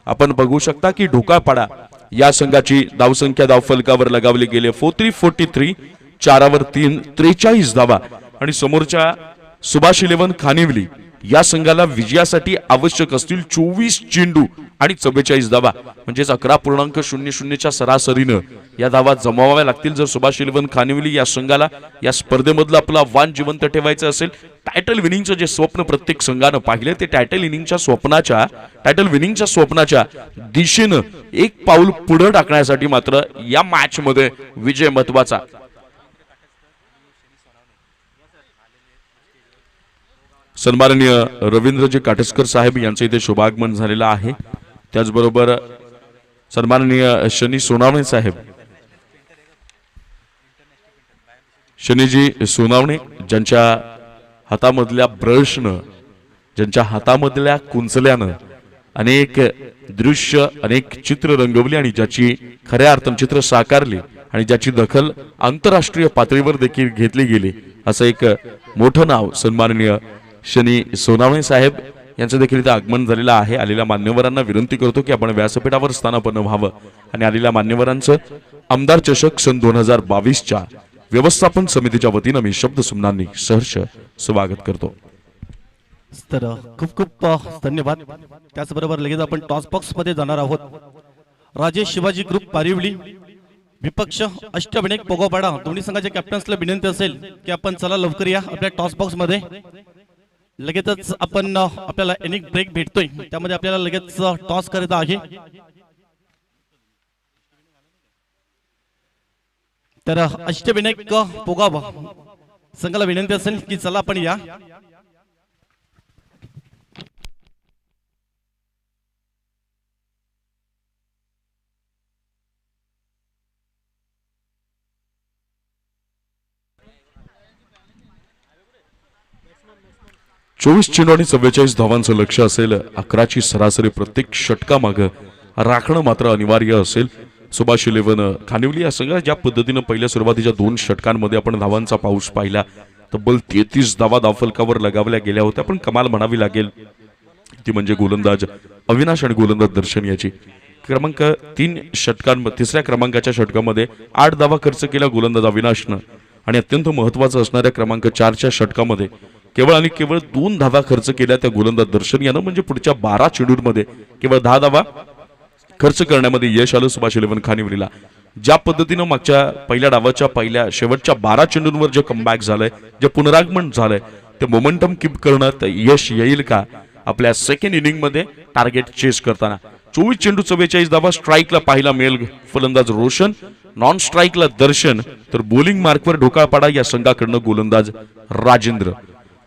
आपण बघू शकता की ढोकाळपाडा या संघाची धावसंख्या धावफलकावर लगावली गेली 43-43 4वर 3 43 धावा आणि समोरच्या सुभाष इलेव्हन खानिवली या संघाला विजयासाठी आवश्यक असतील 24 चेंडू आणि 44 धावा, म्हणजेच 11.00च्या सरासरीनं या धावा जमवाव्या लागतील जर सुभाष इलेव्हन खानिवली या संघाला या स्पर्धेमधलं आपलं आव्हान जिवंत ठेवायचं असेल। टायटल विनिंगचं जे स्वप्न प्रत्येक संघानं पाहिलं ते टायटल विनिंगच्या स्वप्नाच्या दिशेनं एक पाऊल पुढे टाकण्यासाठी मात्र या मॅच मध्ये विजय महत्वाचा। सन्माननीय रवींद्रजी काटेस्कर साहेब यांचं इथे शुभागमन झालेलं आहे। त्याचबरोबर सन्माननीय शनी सोनावणे साहेब, शनीजी सोनावणे ज्यांच्या हातामधल्या ब्रशनं, ज्यांच्या हातामधल्या कुंचल्यानं अनेक दृश्य अनेक चित्र रंगवली आणि ज्याची खऱ्या अर्थानं चित्र साकारली आणि ज्याची दखल आंतरराष्ट्रीय पातळीवर देखील घेतली गेली, असं एक मोठं नाव सन्माननीय शनी सोनावणे साहेब यांचं देखील इथे आगमन झालेलं आहे। आलेल्या मान्यवरांना विनंती करतो की आपण व्यासपीठावर स्थानापन्न व्हावं आणि आलेल्या मान्यवरांचं आमदार चषक सन 2022च्या व्यवस्थापन समितीच्या वतीनं मी शब्द सुमनांनी सहर्ष स्वागत करतो। तर खूप खूप धन्यवाद। त्याचबरोबर लगेच आपण टॉस बॉक्स मध्ये जाणार आहोत। राजेश शिवाजी ग्रुप पारिवली विपक्ष अष्टविनायक पोगोपाडा दोन्ही संघाच्या कॅप्टन्सला विनंती असेल की आपण चला लवकर या आपल्या टॉस बॉक्स मध्ये। लगेचच आपण आपल्याला इनिंग ब्रेक भेटतोय, त्यामध्ये आपल्याला लगेच टॉस करायचा आहे। तर अष्टविनायक पोगाव संघाला विनंती असेल की चला आपण या। चोवीस चेंडू आणि 44 धावांचं लक्ष असेल। 11ची सरासरी प्रत्येक षटकामागं राखणं मात्र अनिवार्य असेल। सुभाष इलेव्हन खानिवली या संघाला ज्या पद्धतीनं पहिल्या सुरुवातीच्या 2 षटकांमध्ये आपण धावांचा पाऊस पाहिला, तब्बल 33 धावा धावफलकावर लगावल्या गेल्या होत्या, पण कमाल म्हणावी लागेल ती म्हणजे गोलंदाज अविनाश आणि गोलंदाज दर्शन याची। क्रमांक 3 षटकांमध्ये तिसऱ्या क्रमांकाच्या षटकामध्ये 8 धावा खर्च केला गोलंदाज अविनाशनं आणि अत्यंत महत्त्वाचं असणाऱ्या क्रमांक 4च्या षटकामध्ये केवळ आणि केवळ 2 धावा खर्च केल्या त्या गोलंदाज दर्शन यानं, म्हणजे पुढच्या 12 चेंडूंमध्ये केवळ 10 धावा खर्च करण्यामध्ये यश आलं सुभाष इलेव्हन खानिवलीला। ज्या पद्धतीनं मागच्या पहिल्या डावाच्या शेवटच्या 12 चेंडूंवर जे कमबॅक झालंय, जे पुनरागमन झालंय, ते मोमेंटम कीप करण्यात यश येईल का आपल्या सेकंड इनिंग मध्ये टार्गेट चेस करताना। 24 चेंडू 44 धावा। स्ट्राईकला पाहायला मिळेल फलंदाज रोशन, नॉन स्ट्राईकला दर्शन, तर बॉलिंग मार्कवर ढोकाळपाडा या संघाकडनं गोलंदाज राजेंद्र।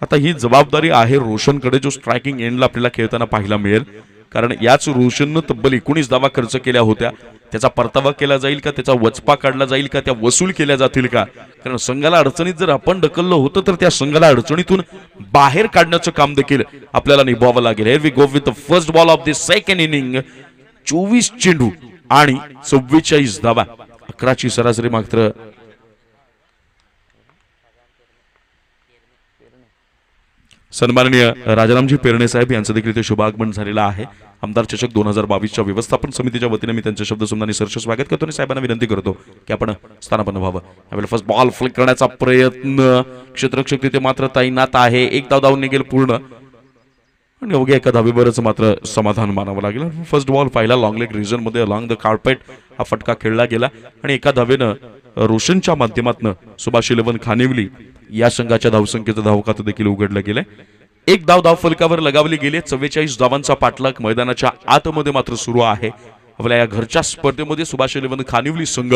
आता ही जबाबदारी आहे रोशनकडे, जो स्ट्रायकिंग एंडला आपल्याला खेळताना पाहायला मिळेल, कारण याच रोशननं तब्बल 19 धावा खर्च केल्या होत्या त्याचा परतावा केला जाईल का, त्याचा वचपा काढला जाईल का, त्या वसूल केल्या जातील का? कारण संघाला अडचणीत जर आपण ढकललं होतं तर त्या संघाला अडचणीतून बाहेर काढण्याचं काम देखील आपल्याला निभावावं लागेल. Here we go with the first ball of the second inning. 24 चेंडू आणि 44 धावा, 11ची सरासरी मात्र सन्माननीय राजारामजी पेरणे साहेब यांचं देखील इथे शुभागमन झालेलं आहे. आमदार चषक 2022च्या व्यवस्थापन समितीच्या वतीने मी त्यांचे शब्द सुमनानी सरस स्वागत करतो आणि साहेबांना विनंती करतो की आपण स्थानापन्न व्हावं. यावेळेला फर्स्ट बॉल फ्लिक करण्याचा प्रयत्न, क्षेत्ररक्षक तिथे मात्र तैनात आहे. एक धाव धावून निघेल पूर्ण आणि अवघ्या एका धावेवरच मात्र समाधान मानावं लागेल. फर्स्ट बॉल पहिला लॉंग लेग रिजन मध्ये अलॉंग द कार्पेट हा फटका खेळला गेला आणि एका धावेनं रोशनच्या माध्यमातून सुभाष 11 खानिवली या संघाच्या धावसंख्येचं धावखातं देखील उघडलं गेलंय. एक धाव फलकावर लगावली गेली. 44 धावांचा पाठलाग मैदानाच्या आतमध्ये मात्र सुरू आहे. आपल्या या घरच्या स्पर्धेमध्ये सुभाष 11 खानिवली संघ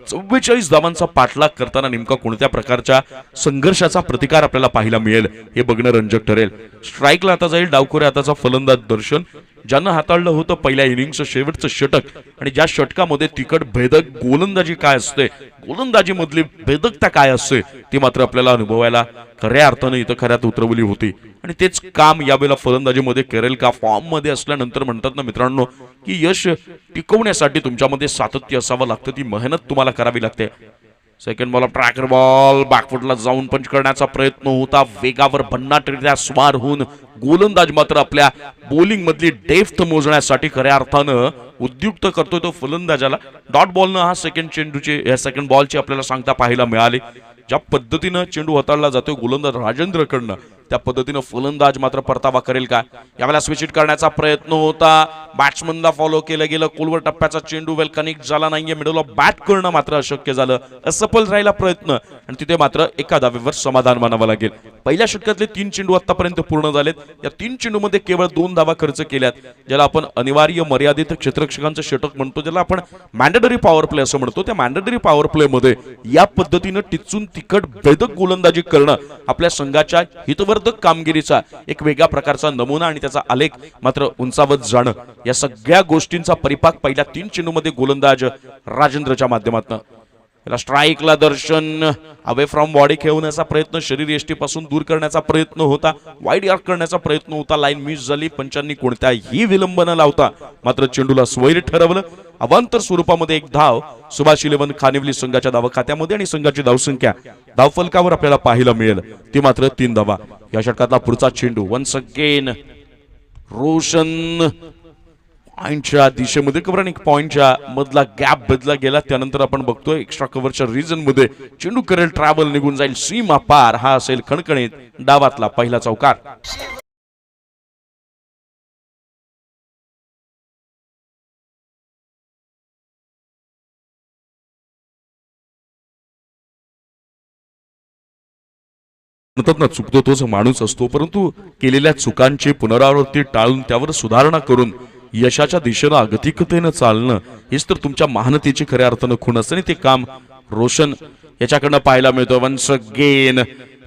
44 धावांचा पाठलाग करताना नेमका कोणत्या प्रकारच्या संघर्षाचा प्रतिकार आपल्याला पाहायला मिळेल हे बघणं रंजक ठरेल. स्ट्राईकला आता जाईल डावखोऱ्या हाताचा फलंदाज दर्शन, ज्यानं हाताळलं होतं पहिल्या इनिंगचं शेवटचं षटक आणि ज्या षटकामध्ये तिकड भेदक गोलंदाजी काय असते, गोलंदाजी मधली भेदकता काय असते ती मात्र आपल्याला अनुभवायला खऱ्या अर्थाने इथं खऱ्यात उतरवली होती. आणि तेच काम यावेळेला फलंदाजीमध्ये करेल का. फॉर्म मध्ये असल्यानंतर म्हणतात ना मित्रांनो की यश टिकवण्यासाठी तुमच्यामध्ये सातत्य असावं लागतं, ती मेहनत तुम्हाला करावी लागते. सेकंड बॉल ट्रॅकर बॉल बॅकफुटला जाऊन पंच करण्याचा प्रयत्न होता. वेगावर भन्नाटरित्या स्वार होऊन गोलंदाज मात्र आपल्या बॉलिंग मधली डेप्थ मोजण्यासाठी खऱ्या अर्थानं उद्युक्त करतोय तो फलंदाजाला. डॉट बॉलनं हा सेकंड बॉलची आपल्याला सांगता पाहायला मिळाली. ज्या पद्धतीनं चेंडू हाताळला जातोय गोलंदाज राजेंद्रकडनं त्या पद्धतीनं फलंदाज मात्र परतावा करेल का. यावेळेला स्विच हिट करण्याचा प्रयत्न होता. बॅट्समनला फॉलो केलं गेलं. कोलवर टप्प्याचा चेंडू वेल कनेक्ट झाला नाहीये. मिडल ऑफ बॅट करणं मात्र अशक्य झालं. असफल राहिला प्रयत्न आणि तिथे मात्र एका धावेवर समाधान मानावं लागेल. पहिल्या षटकातले 3 चेंडू आतापर्यंत पूर्ण झालेत. या 3 चेंडूमध्ये केवळ 2 धावा खर्च केल्यात, ज्याला आपण अनिवार्य मर्यादित क्षेत्ररक्षकांचं षटक म्हणतो, ज्याला आपण मॅन्डेटरी पॉवर प्ले असं म्हणतो. त्या मॅन्डेटरी पॉवर प्ले मध्ये या पद्धतीनं टिचून तिखट भेदक गोलंदाजी करणं आपल्या संघाच्या हितवर्धक कामगिरीचा एक वेगळ्या प्रकारचा नमुना आणि त्याचा आलेख मात्र उंचावत जाणं, या सगळ्या गोष्टींचा परिपाक पहिल्या 3 चेंडूमध्ये गोलंदाज राजेंद्रच्या माध्यमातून. स्ट्राईकला दर्शन अवे फ्रॉम बॉडी खेळवण्याचा प्रयत्न, शरीर यष्टीपासून दूर करण्याचा प्रयत्न होता, वाईड यार्क करण्याचा प्रयत्न होता. लाईन मिस झाली. पंचांनी कोणत्याही विलंब न लावता मात्र चेंडूला स्वैर ठरवलं. अवांतर स्वरूपामध्ये एक धाव सुभाष 11 खानिवली संघाच्या धाव खात्यामध्ये आणि संघाची धावसंख्या धावफलकावर आपल्याला पाहायला मिळेल ती मात्र 3 धावा. या षटकातला पुढचा चेंडू वन्स अगेन रोशन पॉइंटच्या दिशेमध्ये कव्हर, एक पॉइंटच्या मधला गॅप बदला गेला. त्यानंतर आपण बघतोय एक्स्ट्रा कव्हरच्या रिजन मध्ये चेंडू करेल ट्रॅव्हल, निघून जाईल सीमा पार. हा असेल खणखणीत डावातला पहिला चौकार. म्हणतात ना चुकतो तोच माणूस असतो, परंतु केलेल्या चुकांची पुनरावृत्ती टाळून त्यावर सुधारणा करून यशाच्या दिशेनं अगतिकतेनं चालणं हेच तर तुमच्या मेहनतीची खऱ्या अर्थानं खूण असते. ते काम रोशन याच्याकडनं पाहायला मिळतं. वन्स अगेन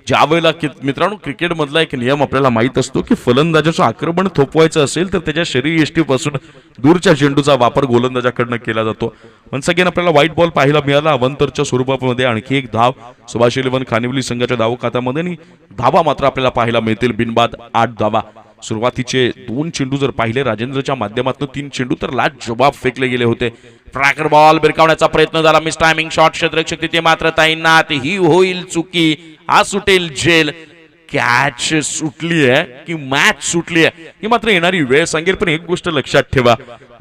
ज्यावेळेला मित्रांनो क्रिकेट मधला एक नियम आपल्याला माहित असतो की फलंदाजाचं आक्रमण थोपवायचं असेल तर त्याच्या शरीर यष्टीपासून दूरच्या चेंडूचा वापर गोलंदाजाकडनं केला जातो. वन्स अगेन आपल्याला व्हाईट बॉल पाहायला मिळाला. अवंतरच्या स्वरूपामध्ये आणखी एक धाव सुभाष 11 खानिवली संघाच्या धाव खात्यामध्ये आणि धावा मात्र आपल्याला पाहायला मिळतील बिनबाद 8 धावा. सुरुवातीचे 2 चेंडू जर पाहिले राजेंद्रच्या माध्यमातून 3 चेंडू तर लाजवाब फेकले गेले होते. ट्रॅकर बॉल भिरकावण्याचा प्रयत्न झाला. Miss timing shot. क्षेत्ररक्षक तिथे मात्र तैनात. ही होईल चुकी, हा सुटेल जेल. कॅच सुटली आहे की मॅच सुटली आहे ही मात्र येणारी वेळ सांगेल. पण एक गोष्ट लक्षात ठेवा,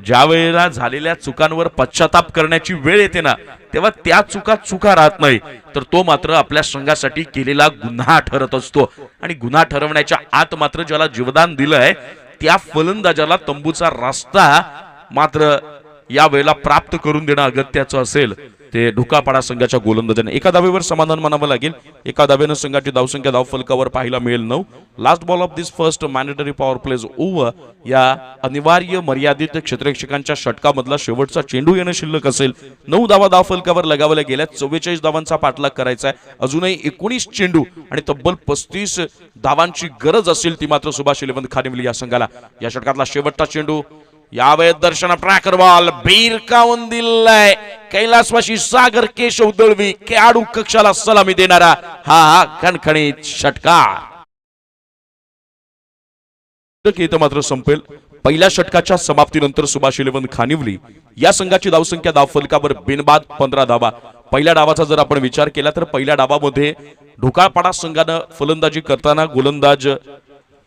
ज्या वेळेला झालेल्या चुकांवर पश्चाताप करण्याची वेळ येते ना तेव्हा त्या चुका राहत नाही, तर तो मात्र आपल्या संघासाठी केलेला गुन्हा ठरत असतो. आणि गुन्हा ठरवण्याच्या आत मात्र ज्याला जीवदान दिलंय त्या फलंदाजाला तंबूचा रस्ता मात्र या वेळेला प्राप्त करून देणं अगत्याचं असेल. ते ढुकापाडा संघाच्या गोलंदाजाने एका धावेवर समाधान मानावं लागेल. एका धावेनं संघाची धावसंख्या धावफलकावर पाहायला मिळेल 9. Last ball of this first mandatory power plays over. या अनिवार्य मर्यादित क्षेत्ररक्षकांच्या षटकामधला शेवटचा चेंडू येणं शिल्लक असेल. 9 धावा धावफलकावर लगावल्या गेल्या. 44 धावांचा पाठलाग करायचा आहे. अजूनही 19 चेंडू आणि तब्बल 35 धावांची गरज असेल ती मात्र सुभाष 11 खानिवली या संघाला. या षटकातला शेवटचा चेंडू यावेळेस दर्शन ट्रॅकर बॉल भिरकावून दिलाय. कैलासवासी सागर केशव दळवी खेळाडू कक्षाला सलामी देणारा हा खणखणीत षटकार इथं मात्र संपेल. पहिल्या षटकाच्या समाप्तीनंतर सुभाष इलेव्हन खानिवली या संघाची धावसंख्या धावफलकावर बिनबाद 15 धावा. पहिल्या डावाचा जर आपण विचार केला तर पहिल्या डावामध्ये ढोकाळपाडा संघानं फलंदाजी करताना गोलंदाज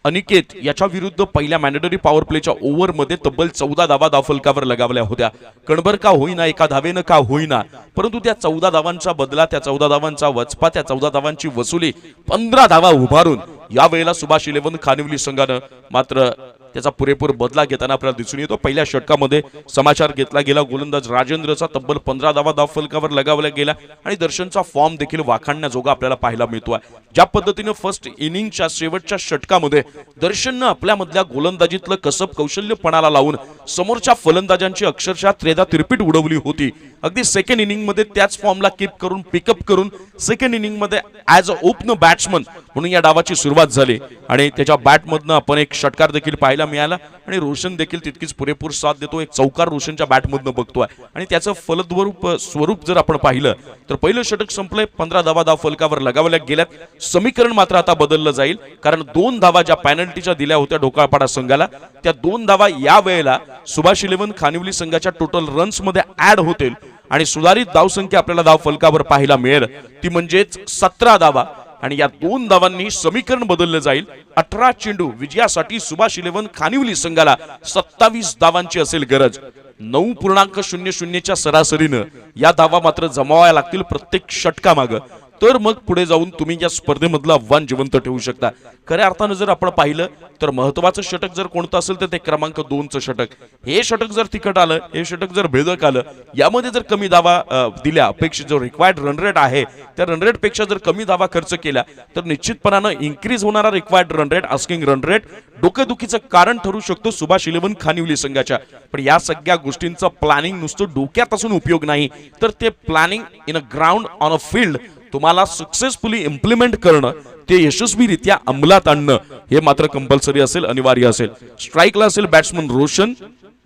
अनिकेत याच्या विरुद्ध पहिल्या मॅन्डेटरी पॉवर प्लेच्या ओव्हरमध्ये तब्बल 14 धावा धावफलकावर लगावल्या होत्या. कणभर का होईना, एका धावेनं का होईना, परंतु त्या 14 धावांचा बदला, त्या 14 धावांचा वचपा, त्या 14 धावांची वसुली 15 धावा उभारून यावेळेला सुभाष इलेव्हन खानिवली संघानं मात्र त्याचा पुरेपूर बदला घेताना आपल्याला दिसून येतो. पहिल्या षटकामध्ये समाचार घेतला गेला. गोलंदाज राजेंद्रचा तब्बल 15 धावा धावफलकावर लगावल्या गेला आणि दर्शनचा फॉर्म देखील वाखाणण्याजोगा आपल्याला पाहायला मिळतोय. ज्या पद्धतीने फर्स्ट इनिंगच्या शेवटच्या षटकामध्ये दर्शननं आपल्यामधल्या गोलंदाजीतलं कसब कौशल्य पणाला लावून समोरच्या फलंदाजांची अक्षरशः त्रेधा तिरपीट उडवली होती. अगदी सेकंड इनिंग मध्ये त्याच फॉर्मला कीप करून पिकअप करून सेकंड इनिंग मध्ये ऍज अ ओपनर बॅट्समन म्हणून या डावाची सुरुवात झाली आणि त्याच्या बॅटमधनं आपण एक षटकार देखील पाहायला मिळाला आणि रोशन देखील तितकीच पुरेपूर साथ देतो. एक चौकार रोशनच्या बॅटमधनं बघतोय आणि त्याचं फलद्वरूप स्वरूप जर आपण पाहिलं तर पहिलं षटक संपलंय. 15 धावा धावफलकावर लगावल्या गेल्यात. समीकरण मात्र आता बदललं जाईल कारण 2 धावा ज्या पॅनल्टीच्या दिल्या होत्या ढोकाळपाडा संघाला त्या 2 धावा या वेळेला सुभाष इलेव्हन खानिवली संघाच्या टोटल रन्स मध्ये ऍड होतील आणि सुधारित धावसंख्या आपल्याला धावफलकावर पाहायला मिळेल ती म्हणजेच 17 धावा आणि या 2 धावांनी समीकरण बदललं जाईल. 18 चेंडू विजयासाठी सुभाष इलेव्हन खानिवली संघाला 27 धावांची असेल गरज. 9.00च्या सरासरीनं या धावा मात्र जमावायला लागतील प्रत्येक षटकामागं. तर मग पुढे जाऊन तुम्ही या स्पर्धेमधलं आव्हान जिवंत ठेवू शकता. खऱ्या अर्थानं जर आपण पाहिलं तर महत्वाचं षटक जर कोणतं असेल तर ते क्रमांक 2चं षटक. हे षटक जर तिखट आलं, हे षटक जर भेदक आलं, यामध्ये जर कमी धावा दिल्या अपेक्षित जो रिक्वायर्ड रन रेट आहे त्या रन रेट पेक्षा जर कमी धावा खर्च केला तर निश्चितपणानं इन्क्रीज होणारा required run rate, asking run rate डोकेदुखीचं कारण ठरू शकतो सुभाष इलेव्हन खानिवली संघाच्या. पण या सगळ्या गोष्टींचं प्लॅनिंग नुसतं डोक्यात असून उपयोग नाही तर ते planning in a ground on a field तुम्हाला सक्सेसफुली इम्प्लिमेंट करणं, ते यशस्वीरित्या अंमलात आणणं हे मात्र कंपल्सरी असेल, अनिवार्य असेल. स्ट्राईकला असेल बॅट्समन रोशन.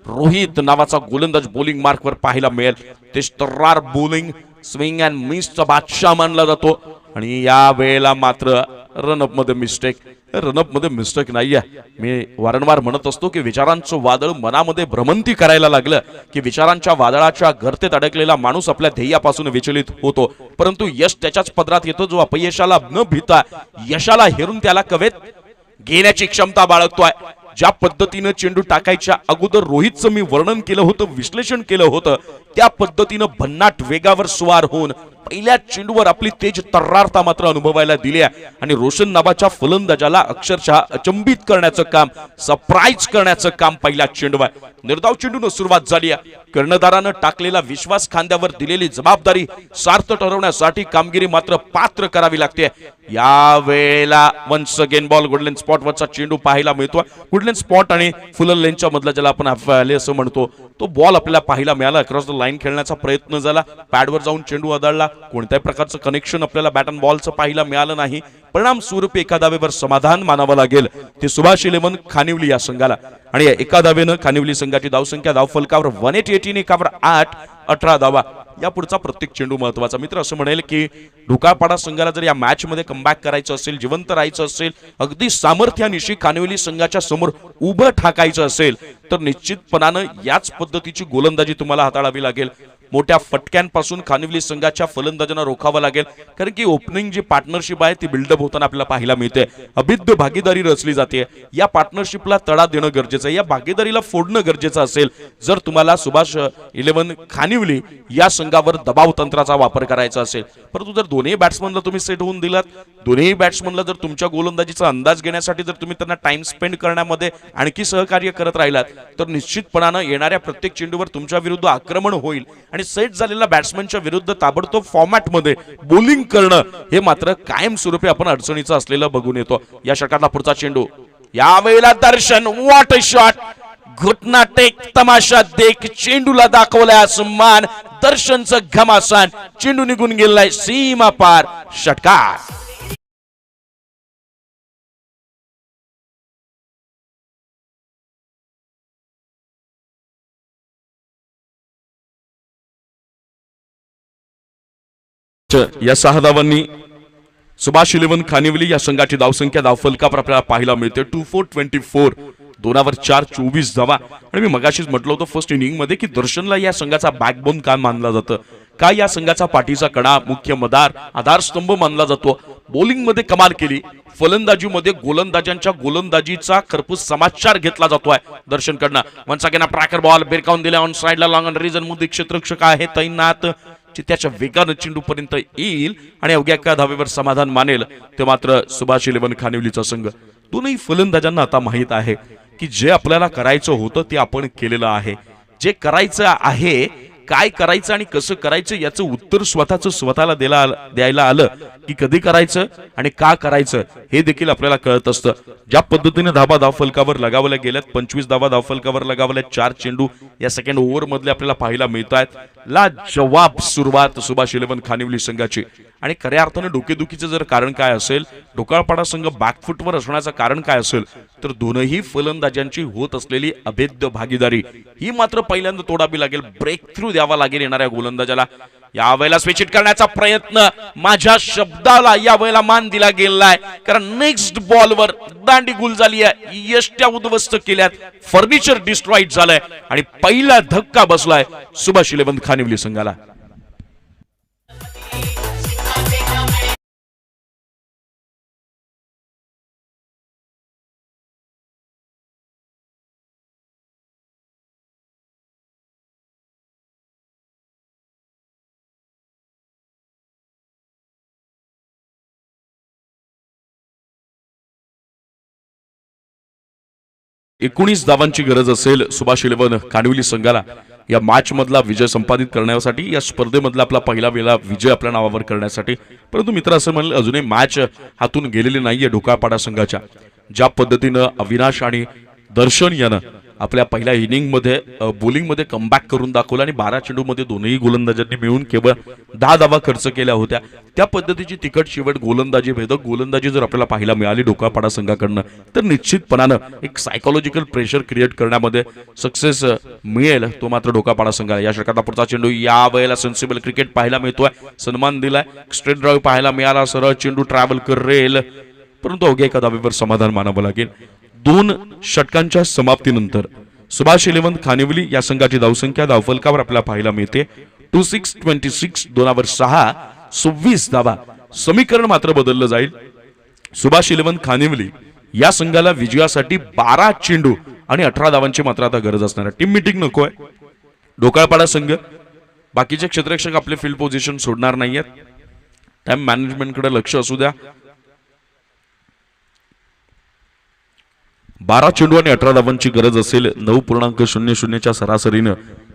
रोहित नावाचा गोलंदाज बॉलिंग मार्कवर पाहायला मिळेल. ते तर्रार बॉलिंग स्विंग अँड मिसचा बादशाह मानला जातो आणि या वेळेला मात्र रनअप मध्ये मिस्टेक. रनअप मध्ये मिस्टेक नाहीये. मी वारंवार म्हणत असतो की विचारांचं वादळ मनामध्ये भ्रमंती करायला लागलं की विचारांच्या वादळाच्या गर्तेत अडकलेला माणूस आपल्या ध्येयापासून विचलित होतो, परंतु यश त्याच्याच पदरात येतो जो अपयशाला न भीता यशाला हेरून त्याला कवेत घेण्याची क्षमता बाळगतोय. ज्या पद्धतीनं चेंडू टाकायच्या अगोदर रोहितचं मी वर्णन केलं होतं, विश्लेषण केलं होतं, त्या पद्धतीनं भन्नाट वेगावर स्वार होऊन पहिल्या चेंडूवर आपली तेज तर्रारता मात्र अनुभवायला दिली आहे आणि रोशन नावाच्या फलंदाजाला अक्षरशः अचंबित करण्याचं काम, सरप्राईज करण्याचं काम पहिल्या चेंडूवर. निर्धाव चेंडूनं सुरुवात झाली आहे. कर्णधारानं टाकलेला विश्वास, खांद्यावर दिलेली जबाबदारी सार्थ ठरवण्यासाठी कामगिरी मात्र पात्र करावी लागते. या वेळेला वन्स अगेन बॉल गुडलेन स्पॉट वरचा चेंडू पाहायला मिळतो. गुडलेन स्पॉट आणि फुलर लेनच्या मधला ज्याला आपण आले असं म्हणतो तो बॉल आपल्याला पाहायला मिळाला. अक्रॉस द लाईन खेळण्याचा प्रयत्न झाला, पॅडवर जाऊन चेंडू आदळला, कोणत्याही प्रकारचं कनेक्शन आपल्याला बॅट अँड बॉलचं पाहायला मिळालं नाही. परिणाम स्वरूपी एका धावेवर समाधान मानावं लागेल ते सुभाष इलेव्हन खानिवली या संघाला आणि एका धावेनं खानिवली संघाची धावसंख्या धावफलकावर 188 एकावर 8, 18 धावा. या पुढचा प्रत्येक चेंडू महत्वाचा. मित्र असं म्हणेल की ढोकाळपाडा संघाला जर या मॅच मध्ये कमबॅक करायचं असेल, जिवंत राहायचं असेल, अगदी सामर्थ्यानिशी खानिवली संघाच्या समोर उभं ठाकायचं असेल तर निश्चितपणानं याच पद्धतीची गोलंदाजी तुम्हाला हाताळावी लागेल. मोठ्या फटक्यांपासून खानिवली संघाच्या फलंदाजांना रोखावं लागेल कारण की ओपनिंग जी पार्टनरशिप आहे ती बिल्डअप होताना आपल्याला पाहायला मिळते. अभिद्य भागीदारी रचली जाते. या पार्टनरशिपला तडा देणं गरजेचं आहे, या भागीदारीला फोडणं गरजेचं असेल जर तुम्हाला सुभाष इलेव्हन खानिवली या संघावर दबाव तंत्राचा वापर करायचा असेल. परंतु जर दोन्ही बॅट्समनला तुम्ही सेट होऊन दिलात, दोन्ही बॅट्समनला जर तुमच्या गोलंदाजीचा अंदाज घेण्यासाठी जर तुम्ही त्यांना टाइम स्पेंड करण्यामध्ये आणखी सहकार्य करत राहिलात तर निश्चितपणानं येणाऱ्या प्रत्येक चेंडूवर तुमच्या विरुद्ध आक्रमण होईल आणि सेट झालेल्या बॅट्समनच्या विरुद्ध ताबडतोब फॉर्मॅटमध्ये बॉलिंग करणं हे मात्र कायमस्वरूपी आपण अडचणीचं असलेलं बघून येतो. या षटकातला पुढचा चेंडू यावेळेला दर्शन, व्हॉट अ शॉट. घुटना टेक, तमाशा देख, चेंडूला दाखवलाय आसमान. दर्शनचं घमासान, चेंडू निघून गेलाय सीमा पार. षटकार. या 6 धावांनी सुभाष इलेव्हन खानिवली या संघाची धावसंख्या धावफलकावर आपल्याला पाहायला मिळते 2-4-24 2 4 24 धावा. आणि मी मगाशीच म्हटलं होतं फर्स्ट इनिंग मध्ये की दर्शनला या संघाचा बॅकबोन का मानला जातं, का या संघाचा पाठीचा कणा, मुख्य मदार, आधारस्तंभ मानला जातो. बॉलिंग मध्ये कमाल केली, फलंदाजीमध्ये गोलंदाजांच्या गोलंदाजीचा खरपूस समाचार घेतला जातोय दर्शनकडनं. वन्स अगेन ट्रॅकर बॉल बेरकावून दिला ऑन साइडला लॉंग ऑन रिजन मध्ये क्षेत्ररक्षक आहे तैनात, त्याच्या वेगानं चेंडूपर्यंत येईल आणि अवघ्या एका धावेवर समाधान मानेल. ते मात्र सुभाष इलेव्हन खानिवलीचा संघ. दोन्ही फलंदाजांना आता माहित आहे की जे आपल्याला करायचं होतं ते आपण केलेलं आहे. जे करायचं आहे, काय करायचं आणि कसं करायचं याचं उत्तर स्वतःला द्यायला आलं की कधी करायचं आणि का करायचं हे देखील आपल्याला कळत असतं. ज्या पद्धतीने धाबा धावफलकावर लगावल्या गेल्यात, 25 धाबा धावफलकावर लगावल्या, 4 चेंडू या सेकंड ओव्हर मधले आपल्याला पाहायला मिळत आहेत. लाजवाब सुरुवात सुभाष इलेव्हन खानिवली संघाची. आणि खऱ्या अर्थाने डोकेदुखीचं जर कारण काय असेल, ढोकाळपाडा संघ बॅकफुटवर असण्याचं कारण काय असेल, तर दोनही फलंदाजांची होत असलेली अभेद्य भागीदारी ही मात्र पहिल्यांदा तोडावी लागेल, ब्रेक थ्रू द्यावा लागेल येणाऱ्या गोलंदाजाला. यावेळेला स्विच हिट करण्याचा प्रयत्न, माझ्या शब्दाला यावेळेला मान दिला गेलाय, कारण नेक्स्ट बॉलवर दांडी गुल झाली आहे, यष्ट्या उद्ध्वस्त केल्यात, फर्निचर डिस्ट्रॉइड झालंय आणि पहिला धक्का बसलाय सुभाष इलेव्हन खानिवली संघाला. एकोणीस धावांची गरज असेल सुभाष इलेव्हन खानिवली संघाला या मॅच मधला विजय संपादित करण्यासाठी, या स्पर्धेमधला आपला पहिला विजय आपल्या नावावर करण्यासाठी. परंतु मित्र असं म्हणलं अजूनही मॅच हातून गेलेली नाहीये ढोकाळपाडा संघाच्या. ज्या पद्धतीनं अविनाश आणि दर्शन यानं आपल्या पहिल्या इनिंग मध्ये बॉलिंग मध्ये कमबॅक करून दाखवलं आणि 12 चेंडू मध्ये दोनही गोलंदाजांनी मिळून केवळ 10 धावा खर्च केल्या होत्या. त्या पद्धतीची तिकट शेवट गोलंदाजी, भेदक गोलंदाजी जर आपल्याला पाहायला मिळाली ढोकाळपाडा संघाकडनं, तर निश्चितपणानं एक सायकोलॉजिकल प्रेशर क्रिएट करण्यामध्ये सक्सेस मिळेल तो मात्र ढोकाळपाडा संघाला. या षटकाचा पुढचा चेंडू या वेळेला सेन्सिबल क्रिकेट पाहायला मिळतोय, सन्मान दिलाय, स्ट्रेट ड्राईव्ह पाहायला मिळाला, सरळ चेंडू ट्रॅव्हल करेल, परंतु अवघ्या एका धावेवर समाधान मानावं लागेल. 2 षटकांच्या समाप्तीनंतर सुभाष इलेव्हन खानिवली या संघाची धावसंख्या धावफलकावर आपल्याला पाहायला मिळते 26-26 2/6 26 धावा. समीकरण मात्र बदललं जाईल. सुभाष इलेव्हन खानिवली या संघाला विजयासाठी 12 चेंडू आणि 18 धावांची मात्र आता गरज असणार आहे. टीम मीटिंग नकोय. ढोकाळपाडा संघ बाकीचे क्षेत्ररक्षक आपले फील्ड पोझिशन सोडणार नाहीयेत. टाइम मॅनेजमेंटकडे लक्ष असू द्या. 12 चेंडू आणि 18 धावांची गरज असेल. 9.00च्या सरासरीनं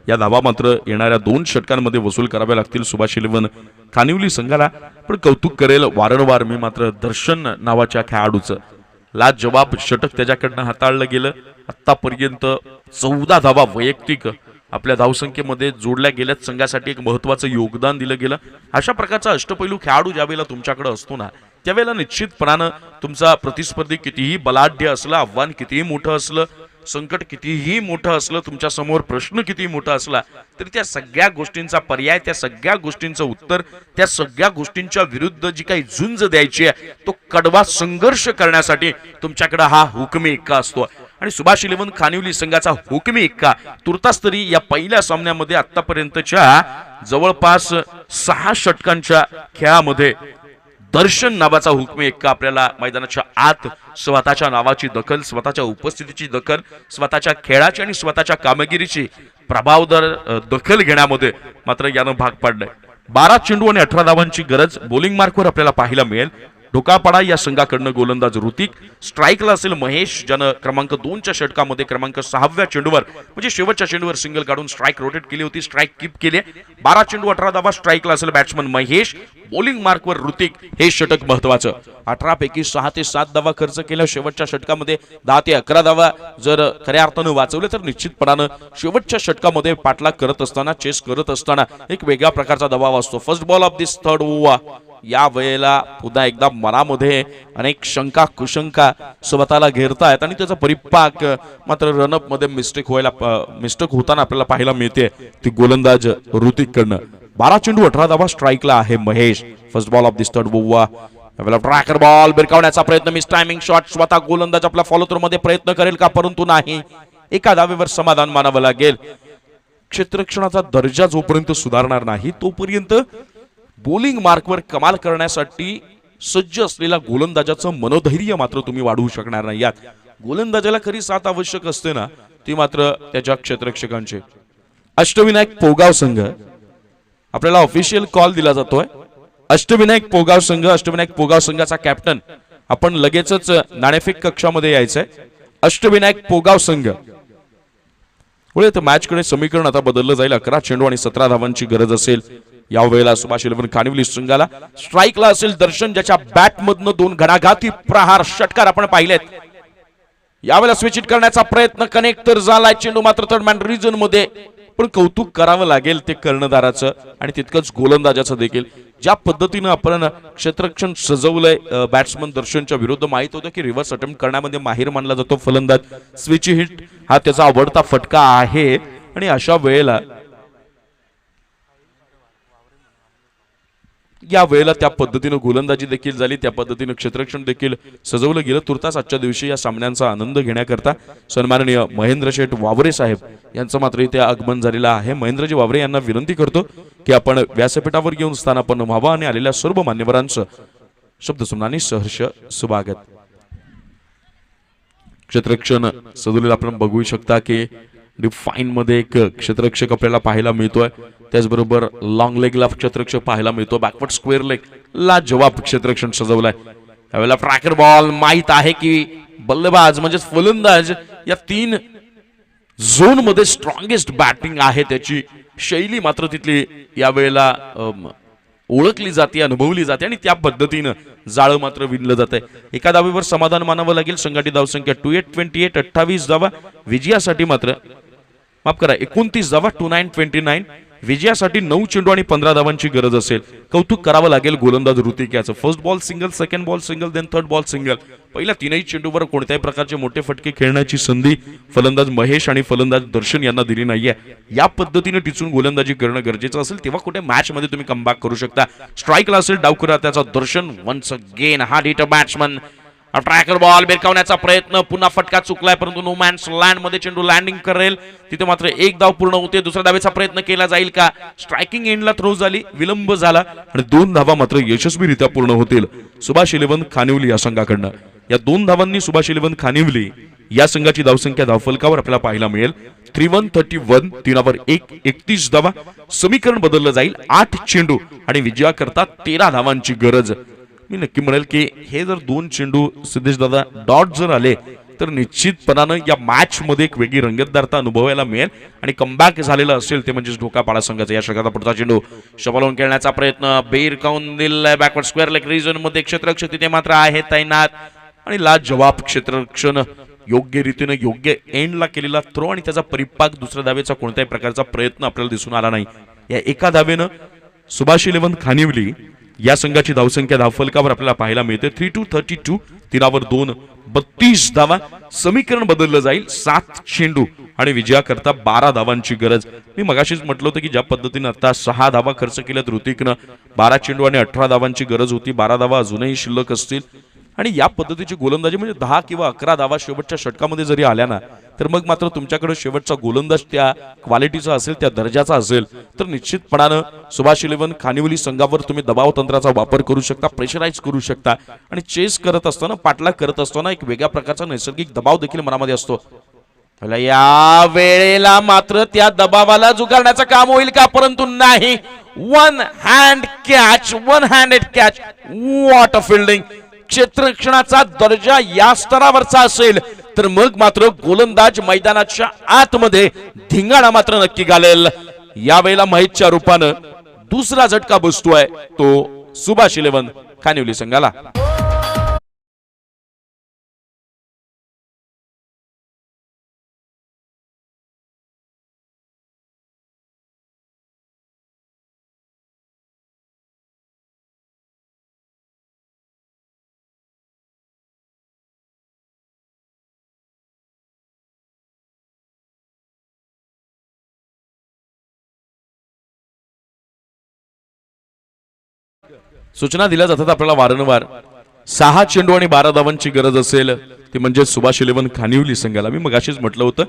या धावा मात्र येणाऱ्या 2 षटकांमध्ये वसूल कराव्या लागतील सुभाष इलेव्हन खानिवली संघाला. पण कौतुक करेल वारंवार मी मात्र दर्शन नावाच्या खेळाडूचं. लाजवाब षटक त्याच्याकडनं हाताळलं गेलं. आतापर्यंत 14 धावा वैयक्तिक आपल्या धावसंख्येमध्ये जोडल्या गेल्यात. संघासाठी एक महत्त्वाचं योगदान दिलं गेलं. अशा प्रकारचा अष्टपैलू खेळाडू ज्यावेळेला तुमच्याकडे असतो ना, त्यावेळेला निश्चितपणानं तुमचा प्रतिस्पर्धी कितीही बलाढ्य असला, आव्हान कितीही मोठं असलं, संकट कितीही मोठं असलं, तुमच्या समोर प्रश्न कितीही मोठा असला, तरी त्या सगळ्या गोष्टींचा पर्याय, त्या सगळ्या गोष्टींचं उत्तर, त्या सगळ्या गोष्टींच्या विरुद्ध जी काही झुंज द्यायची आहे, तो कडवा संघर्ष करण्यासाठी तुमच्याकडे हा हुकमी एक्का असतो. आणि सुभाष इलेव्हन खानिवली संघाचा हुकमी एक्का तुर्तास तरी या पहिल्या सामन्यामध्ये आतापर्यंतच्या जवळपास 6 षटकांच्या खेळामध्ये दर्शन नावाचा हुकमी एक्का आपल्याला मैदानाच्या आत स्वतःच्या नावाची दखल, स्वतःच्या उपस्थितीची दखल, स्वतःच्या खेळाची आणि स्वतःच्या कामगिरीची प्रभावदार दखल घेण्यामध्ये मात्र यानं भाग पाडलाय. 12 चेंडू आणि 18 धावांची गरज बॉलिंग मार्कवर आपल्याला पाहायला मिळेल. ढोकाळपाडा या संघाकडनं गोलंदाज ऋतिक, स्ट्राईकला असेल महेश, ज्यानं क्रमांक 2च्या षटकामध्ये क्रमांक 6व्या चेंडूवर म्हणजे शेवटच्या चेंडूवर सिंगल काढून स्ट्राईक रोटेट केली होती, स्ट्राईक कीप केली. 12 चेंडू 18 धावा. स्ट्राईकला असेल बॅट्समन महेश, बॉलिंग मार्कवर ऋतिक. हे षटक महत्वाचं. 18 पैकी 6 ते 7 धावा खर्च केल्या. शेवटच्या षटकामध्ये 10 ते 11 धावा जर खऱ्या अर्थानं वाचवले तर निश्चितपणानं शेवटच्या षटकामध्ये पाठलाग करत असताना, चेस करत असताना एक वेगळ्या प्रकारचा दबाव असतो. First ball of this third over. या वेळेला पुन्हा एकदा मनामध्ये अनेक शंका कुशंका स्वतःला घेरतायत आणि त्याचा परिपाक मात्र रनअप मध्ये मिस्टेक होताना आपल्याला पाहायला मिळते ती गोलंदाज ऋतिककडनं. 12 चेंडू 18 धावा स्ट्राईकला आहे Mahesh. First ball of this third over. Tracker ball भिरकावण्याचा प्रयत्न, मिस टायमिंग शॉट. स्वतः गोलंदाज आपला फॉलो थ्रो मध्ये प्रयत्न करेल का, परंतु नाही. एका धावेवर समाधान मानावं लागेल. क्षेत्ररक्षणाचा दर्जा जोपर्यंत सुधारणार नाही तोपर्यंत बॉलिंग मार्कवर कमाल करण्यासाठी सज्ज असलेला गोलंदाजाचं मनोधैर्य मात्र तुम्ही वाढवू शकणार नाही. यात गोलंदाजाला खरी साथ आवश्यक असते ना, ती मात्र त्याच्या क्षेत्ररक्षकांची. अष्टविनायक पोगाव संघ आपल्याला ऑफिशियल कॉल दिला जातोय. अष्टविनायक पोगाव संघ, अष्टविनायक पोगाव संघाचा कॅप्टन आपण लगेचच नाणेफेक कक्षामध्ये यायचंय. अष्टविनायक पोगाव संघ तर मॅचकडे समीकरण आता बदललं जाईल. 11 चेंडू आणि 17 धावांची गरज असेल. यावेळेला सुभाष 11 कानिवली संघाला स्ट्राईकला असेल दर्शन, ज्याच्या बॅटमधनं 2 घणाघाती प्रहार षटकार आपण पाहिलेत. यावेळेला स्विच करण्याचा प्रयत्न, कनेक्ट तर झालाय. चेंडू मात्र थर्ड मॅन रिजन मध्ये, पण कौतुक करावं लागेल ते कर्णधाराचं आणि तितकंच गोलंदाजाचं देखील. ज्या पद्धतीनं आपण क्षेत्ररक्षण सजवलंय बॅट्समन दर्शनच्या विरुद्ध. माहित होतं की रिव्हर्स अटेम्प्ट करण्यामध्ये माहिर मानला जातो फलंदाज. स्विच हिट हा त्याचा आवडता फटका आहे आणि अशा वेळेला या वेळेला त्या पद्धतीनं गोलंदाजी देखील झाली, त्या पद्धतीनं क्षेत्ररक्षण देखील सजवलं गेलं. तुर्तास आजच्या दिवशी या सामन्यांचा आनंद घेण्याकरता सन्माननीय महेंद्र शेठ वावरे साहेब यांचं मात्र इथे आगमन झालेलं आहे. महेंद्रजी वावरे यांना विनंती करतो की आपण व्यासपीठावर येऊन स्थानापन्न व्हावं आणि आलेल्या सर्व मान्यवरांचं शब्दसुमनाने सहर्ष स्वागत. क्षेत्ररक्षण सजवलेलं आपण बघू शकता की डिफाईन मध्ये एक क्षेत्ररक्षक आपल्याला पाहायला मिळतोय. त्याचबरोबर लॉंग लेगला क्षेत्ररक्षक पाहायला मिळतो. बॅकवर्ड स्क्वेअर लेग ला जवाब क्षेत्ररक्षण सजवलाय. त्यावेळेला ट्रॅकर बॉल. माहित आहे की बल्लेबाज म्हणजे फलंदाज या 3 झोन मध्ये स्ट्रॉंगेस्ट बॅटिंग आहे त्याची. शैली मात्र तिथली यावेळेला ओळखली जाते, अनुभवली जाते आणि त्या पद्धतीनं जाळं मात्र विणलं जातंय. एका धावेवर समाधान मानावं लागेल. संघटित धावसंख्या 2828, 28 धावा. विजयासाठी मात्र माफ करा 29 धावा 2929. विजयासाठी 9 चेंडू आणि 15 धावांची गरज असेल. कौतुक करावं लागेल गोलंदाज ऋतिक याचं. First ball single, second ball single, then third ball single. पहिल्या 3ही चेंडूवर कोणत्याही प्रकारचे मोठे फटके खेळण्याची संधी फलंदाज महेश आणि फलंदाज दर्शन यांना दिली नाहीये. या पद्धतीने टिचून गोलंदाजी करणं गरजेचं असेल तेव्हा कुठे मॅच मध्ये तुम्ही कमबॅक करू शकता. स्ट्राईकला असेल डावखुरा त्याचा Darshan. Once again hard hitter batsman. Tracker ball भिरकावण्याचा प्रयत्न, पुन्हा फटका चुकलाय परंतु नो मॅन्स लँड मध्ये चेंडू लँडिंग करेल. तिथे मात्र एक धाव पूर्ण होते. दुसऱ्या धावेचा प्रयत्न केला जाईल का. स्ट्रायकिंग एंडला थ्रो झाली, विलंब झाला आणि 2 धावा मात्र यशस्वीरित्या पूर्ण होतील सुभाष 11 खानिवली या संघाकडनं. या 2 धावांनी सुभाष 11 खानिवली या संघाची धावसंख्या धावफलकावर आपल्याला पाहायला मिळेल 3131. 3 1, 31 धावा. समीकरण बदललं जाईल. 8 चेंडू आणि विजयाकरता 13 धावांची गरज. मी नक्की म्हणेल की हे जर 2 चेंडू सिद्धेश दादा डॉट जर आले तर निश्चितपणानं या मॅच मध्ये एक वेगळी रंगतदारता अनुभवायला मिळेल आणि कमबॅक झालेला असेल ते म्हणजे ढोकापाडा संघाचा. या षटकाचा पुढचा चेंडू शबलावून खेळण्याचा प्रयत्न, भिरकावून दिलाय बॅकवर्ड स्क्वेअर लेग रिजन मध्ये. क्षेत्ररक्षक तिथे मात्र आहे तैनात आणि लाजवाब क्षेत्ररक्षण योग्य रीतीने योग्य एंडला केलेला थ्रो आणि त्याचा परिपाक दुसऱ्या धावेचा कोणत्याही प्रकारचा प्रयत्न आपल्याला दिसून आला नाही. या एका धावेनं सुभाष 11 खानिवली या संघाची धावसंख्या धावफलकावर आपल्याला पाहायला मिळते 3232. 3 2, 32 धावा. समीकरण बदललं जाईल. 7 चेंडू आणि विजयाकरता 12 धावांची गरज. मी मगाशीच म्हटलं होतं की ज्या पद्धतीने आता 6 धावा खर्च केल्यात ऋतिकनं, 12 चेंडू आणि 18 धावांची गरज होती. 12 धावा अजूनही शिल्लक असतील आणि या पद्धतीची गोलंदाजी म्हणजे 10 किंवा 11 धावा शेवटच्या षटकामध्ये जरी आल्या ना तर मग मात्र तुमच्याकडे शेवटचा गोलंदाज त्या क्वालिटीचा असेल, त्या दर्जाचा असेल तर निश्चितपणानं सुभाष 11 खानिवली संघावर तुम्ही दबाव तंत्राचा वापर करू शकता, प्रेशराईज करू शकता आणि चेस करत असताना, पाठलाग करत असताना एक वेगळ्या प्रकारचा नैसर्गिक दबाव देखील मनामध्ये असतो. या वेळेला मात्र त्या दबावाला झुगारण्याचं काम होईल का, परंतु नाही. 1 hand catch, 1 handed catch. What a fielding. क्षेत्ररक्षणाचा दर्जा या स्तरावरचा असेल तर मग मात्र गोलंदाज मैदानाच्या आतमध्ये धिंगाणा मात्र नक्की घालेल. यावेळेला महेशच्या रूपानं दुसरा झटका बसतोय तो सुभाष 11 खानिवली संघाला. सूचना दिल्या जातात आपल्याला वारंवार. 6 चेंडू आणि 12 धावांची गरज असेल ते म्हणजे सुभाष इलेव्हन खानिवली संघाला. मी मगाशीच म्हटलं होतं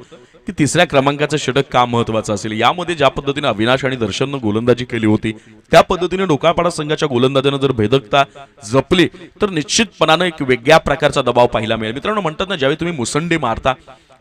की तिसऱ्या क्रमांकाचं षटक का महत्वाचं असेल. यामध्ये ज्या पद्धतीने अविनाश आणि दर्शननं गोलंदाजी केली होती त्या पद्धतीने ढोकाळपाडा संघाच्या गोलंदाजानं जर भेदकता जपली तर निश्चितपणानं एक वेगळ्या प्रकारचा दबाव पाहायला मिळेल. मित्रांनो, म्हणतात ना, ज्यावेळी तुम्ही मुसंडी मारता,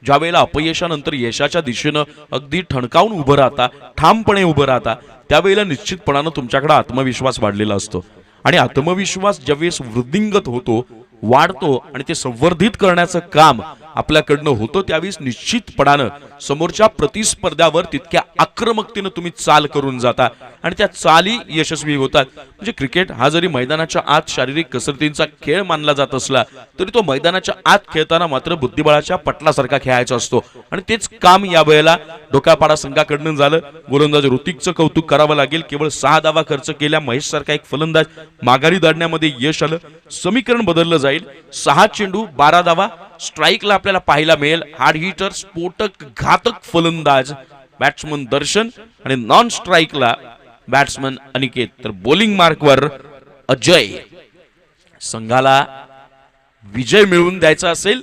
ज्या वेळेला अपयशानंतर यशाच्या दिशेनं अगदी ठणकावून उभं राहता, ठामपणे उभं राहता, त्यावेळेला निश्चितपणानं तुमच्याकडे आत्मविश्वास वाढलेला असतो. आणि आत्मविश्वास ज्यावेळेस वृद्धिंगत होतो, वाढतो आणि ते संवर्धित करण्याचं काम आपल्याकडनं होतं, त्यावेळेस निश्चितपणानं समोरच्या प्रतिस्पर्ध्यावर तितक्या आक्रमकतेनं तुम्ही चाल करून जाता आणि त्या चाली यशस्वी होतात. म्हणजे क्रिकेट हा जरी मैदानाच्या आत शारीरिक कसरतींचा खेळ मानला जात असला तरी तो मैदानाच्या आत खेळताना मात्र बुद्धिबळाच्या पटलासारखा खेळायचा असतो. आणि तेच काम या वेळेला ढोकाळपाडा संघाकडनं झालं. गोलंदाज ऋतिकचं कौतुक करावं लागेल. केवळ 6 धावा खर्च केल्या महेश सारखा एक फलंदाज माघारी धाडण्यामध्ये यश आलं. समीकरण बदललं जाईल. 6 चेंडू 12 धावा स्ट्राईकला आपल्याला पाहायला मिळेल. हार्ड हिटर, स्फोटक, घातक फलंदाज बॅट्समन दर्शन आणि नॉन स्ट्राईकला बॅट्समन अनिकेत. तर बॉलिंग मार्कवर अजय. संघाला विजय मिळवून द्यायचा असेल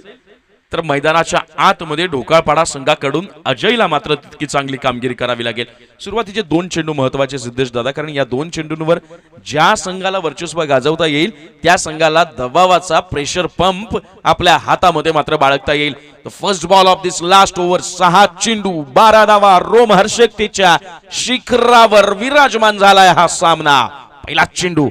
तर मैदानाच्या आतमध्ये ढोकाळपाडा संघाकडून अजयला मात्र तितकी चांगली कामगिरी करावी लागेल. सुरुवातीचे 2 चेंडू महत्वाचे सिद्धेश दादा, कारण या 2 चेंडूंवर ज्या संघाला वर्चस्व गाजवता येईल त्या संघाला दबावाचा प्रेशर पंप आपल्या हातामध्ये मात्र बाळगता येईल. First ball of this last over. 6 चेंडू 12 धावा. रोमहर्षकतेच्या शिखरावर विराजमान झालाय हा सामना. पहिला चेंडू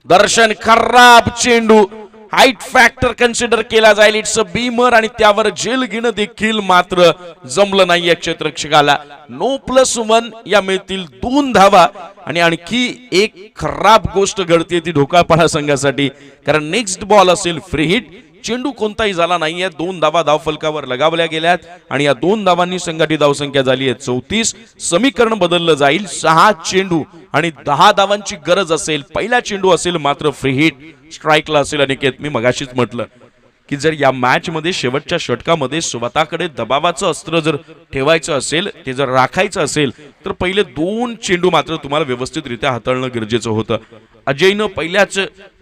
दर्शन, खराब चेंडू. हाईट फॅक्टर कन्सिडर केला जाईल. इट्स अ बीमर आणि त्यावर झेल घेणं देखील मात्र जमलं नाहीये क्षेत्ररक्षकाला. नो+1 या मिळतील 2 धावा. आणि आणखी एक खराब गोष्ट घडते ती ढोकाळपाडा संघासाठी, कारण नेक्स्ट बॉल असेल फ्री हिट. चेंडू कोणताही झाला नाहीये. 2 धावा धावफलकावर लगावल्या गेल्यात आणि या 2 धावांनी संघाची धावसंख्या झाली आहे 34. समीकरण बदललं जाईल. 6 चेंडू आणि 10 धावांची गरज असेल. पहिला चेंडू असेल मात्र फ्री हिट. स्ट्राईकला असेल अनिकेत. मी मगाशीच म्हटलं की जर या मॅच मध्ये शेवटच्या षटकामध्ये स्वतःकडे दबावाचं अस्त्र जर ठेवायचं असेल, ते जर राखायचं असेल तर पहिले 2 चेंडू मात्र तुम्हाला व्यवस्थितरित्या हाताळणं गरजेचं होतं. अजयनं पहिल्याच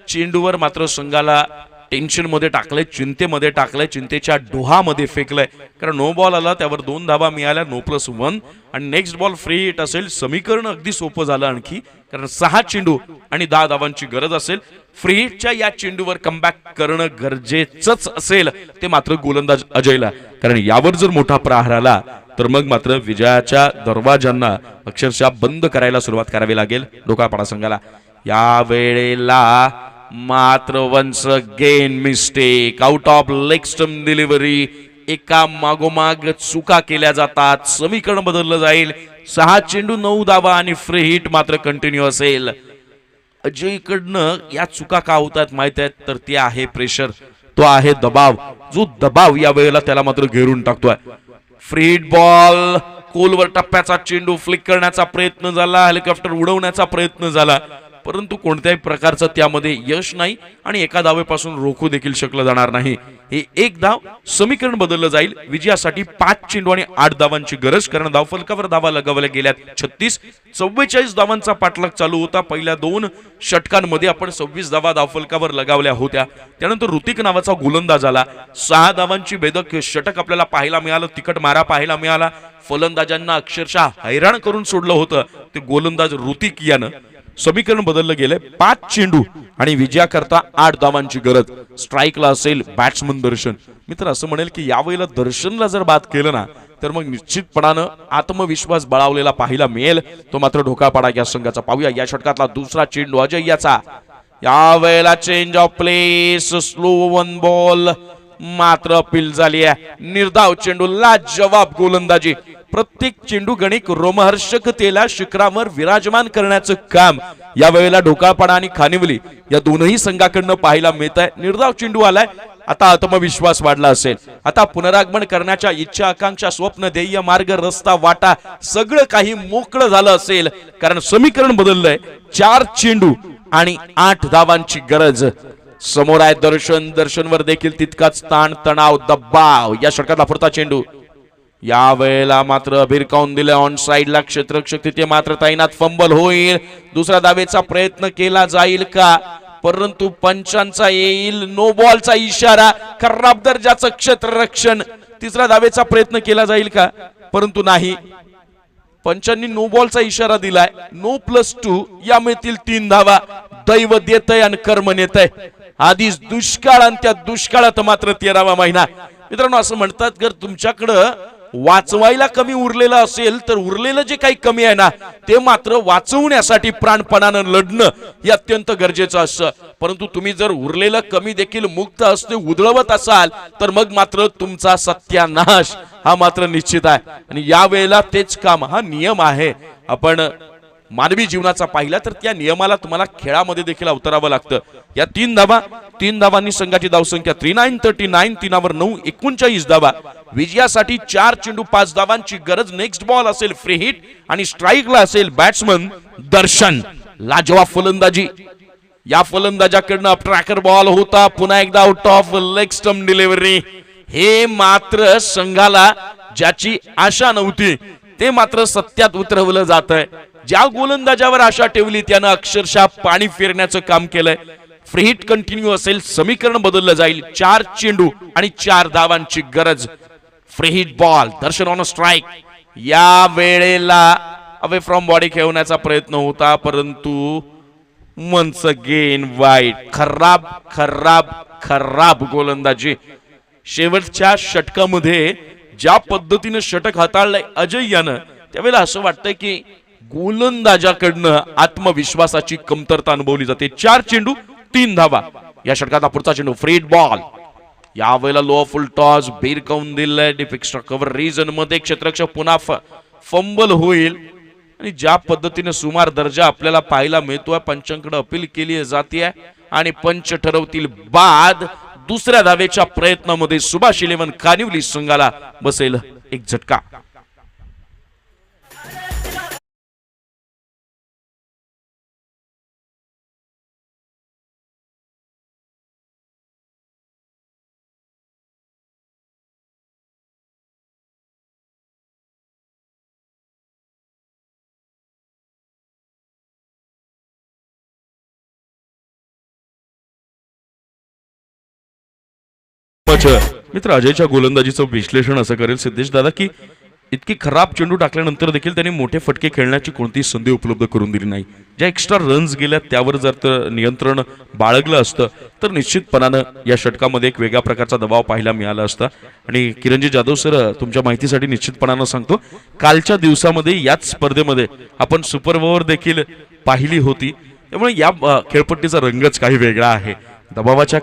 चेंडूवर मात्र संघाला टेन्शन मध्ये टाकलंय, चिंतेमध्ये टाकलंय, चिंतेच्या डोहामध्ये फेकलंय. कारण नो बॉल आला, त्यावर 2 धावा मिळाल्या. नो+1 आणि नेक्स्ट बॉल फ्री हिट असेल. समीकरण अगदी सोपं झालं आणखी, कारण 6 चेंडू आणि 10 धावांची गरज असेल. फ्री हिटच्या या चेंडूवर कमबॅक करणं गरजेचंच असेल ते मात्र गोलंदाज अजयला, कारण यावर जर मोठा प्रहार आला तर मग मात्र विजयाच्या दरवाजांना अक्षरशः बंद करायला सुरुवात करावी लागेल ढोकाळपाडा संघाला. या वेळेला मात्र once again mistake. Out of leg stump delivery. एका मागोमाग चुका केल्या जातात. समीकरण बदललं जाईल. 6 चेंडू 9 धावा आणि फ्री हिट मात्र कंटिन्यू असेल. अजयकडनं या चुका का होतात माहित आहेत, तर ते आहे प्रेशर, तो आहे दबाव. जो दबाव या वेळेला त्याला मात्र घेरून टाकतोय. Free hit ball. कोलवर टप्प्याचा चेंडू फ्लिक करण्याचा प्रयत्न झाला, हेलिकॉप्टर उडवण्याचा प्रयत्न झाला, परंतु कोणत्याही प्रकारचं त्यामध्ये यश नाही आणि एका धावेपासून रोखू देखील शकलं जाणार नाही. हे 1 धाव. समीकरण बदललं जाईल. विजयासाठी 5 चेंडू आणि 8 धावांची गरज, कारण धावफलकावर धावा लगावल्या गेल्यात 36. 44 धावांचा पाठलाग चालू होता. पहिल्या 2 षटकांमध्ये आपण 26 धावा धावफलकावर लगावल्या होत्या. त्यानंतर ऋतिक नावाचा गोलंदाज आला. 6 धावांची भेदक षटक आपल्याला पाहायला मिळालं. तिकट मारा पाहायला मिळाला. फलंदाजांना अक्षरशः हैराण करून सोडलं होतं ते गोलंदाज ऋतिक यानं. समीकरण बदललं गेलंय. 5 चेंडू आणि विजयाकरता 8 धावांची गरज. स्ट्राईकला असेल बॅट्समन दर्शन. मी तर असं म्हणेल की यावेळेला दर्शनला जर बाद केलं ना तर मग निश्चितपणानं आत्मविश्वास बळावलेला पाहायला मिळेल तो मात्र ढोकाळपाडा या संघाचा. पाहूया या षटकातला दुसरा चेंडू अजय याचा. यावेळेला change of place. Slow 1 ball मात्र अपील झाली आहे. निर्धाव चेंडू, लाजवाब गोलंदाजी. प्रत्येक चेंडू गणिक रोमहर्षकतेला शिखरावर विराजमान करण्याचं काम या वेळेला ढोकाळपाडा आणि खानिवली या दोनही संघाकडनं पाहायला मिळत आहे. निर्धाव चेंडू आलाय. आता आत्मविश्वास वाढला असेल. आता पुनरागमन करण्याच्या इच्छा, आकांक्षा, स्वप्न, ध्येय, मार्ग, रस्ता, वाटा सगळं काही मोकळं झालं असेल, कारण समीकरण बदललंय. 4 चेंडू आणि 8 धावांची गरज. समोर आहे दर्शन. दर्शनवर देखील तितकाच ताण, तणाव, दबाव. या षटकातला पुढचा चेंडू या वेळेला मात्र भिरकावून दिले ऑन साइडला क्षेत्ररक्षक, तिथे मात्र तैनात. फंबल होईल, दुसऱ्या धावेचा प्रयत्न केला जाईल का, परंतु पंचांचा येईल नो बॉलचा इशारा. खराब दर्जाचं क्षेत्ररक्षण, तिसऱ्या धावेचा प्रयत्न केला जाईल का, परंतु नाही. पंचांनी नो बॉलचा इशारा दिलाय. नो +2 या मिळतील 3 धावा. दैव देतय आणि कर्म नेतय. आधीच दुष्काळ आणि त्या दुष्काळात मात्र 13वा महिना. मित्रांनो, असं म्हणतात जर तुमच्याकडं वाचवायला कमी उरलेलं असेल तर उरलेलं जे काही कमी आहे ना ते मात्र वाचवण्यासाठी प्राणपणानं लढणं हे अत्यंत गरजेचं असतं. परंतु तुम्ही जर उरलेलं कमी देखील मुक्त असते उधळवत असाल तर मग मात्र तुमचा सत्यानाश हा मात्र निश्चित आहे. आणि या वेळेला तेच काम, हा नियम आहे. आपण मानवी जीवनाचा पाहिला तर त्या नियमाला तुम्हाला खेळामध्ये देखील अवतरावं लागतं. या 3 धावांनी संघाची धावसंख्या 3939, 3वर 9, 39 धावा. विजयासाठी 4 चेंडू 5 धावांची गरज. नेक्स्ट बॉल असेल फ्री हिट आणि स्ट्राईकला असेल बॅट्समन दर्शन. लाजवाब फलंदाजी या फलंदाजाकडनं. ट्रॅकर बॉल होता, पुन्हा एकदा out of leg stump delivery. हे मात्र संघाला ज्याची आशा नव्हती ते मात्र सत्यात उतरवलं जात आहे. ज्या गोलंदाजावर आशा ठेवली त्यानं अक्षरशः पाणी फिरण्याचं काम केलंय. फ्री हिट कंटिन्यू असेल, समीकरण बदललं जाईल. 4 चेंडू आणि 4 धावांची गरज. Free hit ball, Darshan on strike. या वेळेला अवे फ्रॉम बॉडी खेळवण्याचा प्रयत्न होता, परंतु वन्स अगेन वाईट. खराब खराब खराब गोलंदाजी. शेवटच्या षटकामध्ये ज्या पद्धतीने षटक हाताळलंय अजय यानं, त्यावेळेला असं वाटतंय की गोलंदाजाकडनं आत्मविश्वासाची कमतरता अनुभवली जाते. 4 चेंडू 3 धावा. या षटकाचा पुढचा चेंडू फ्री हिट बॉल. यावेळेला लो फुल टॉस भिरकावून दिलंय. डीप एक्स्ट्रा कव्हर रिजन मध्ये क्षेत्ररक्षक पुन्हा फंबल होईल. आणि ज्या पद्धतीने सुमार दर्जा आपल्याला पाहायला मिळतोय, पंचांकडे अपील केली जाते आणि पंच ठरवतील बाद. दुसऱ्या धावेच्या प्रयत्नामध्ये सुभाष 11 कानिवली संघाला बसेल एक झटका. मित्र, अजयच्या गोलंदाजीचं विश्लेषण असं करेल सिद्धेश दादा की इतकी खराब चेंडू टाकल्यानंतर देखील त्यांनी मोठे फटके खेळण्याची कोणतीही संधी उपलब्ध करून दिली नाही. ज्या एक्स्ट्रा रन्स गेल्या त्यावर जर नियंत्रण बाळगलं असतं तर निश्चितपणानं या षटकामध्ये एक वेगळ्या प्रकारचा दबाव पाहायला मिळाला असता. आणि किरणजी जाधव सर, तुमच्या माहितीसाठी निश्चितपणानं सांगतो, कालच्या दिवसामध्ये याच स्पर्धेमध्ये आपण सुपर ओव्हर देखील पाहिली होती. त्यामुळे या खेळपट्टीचा रंगच काही वेगळा आहे. दबावाच्या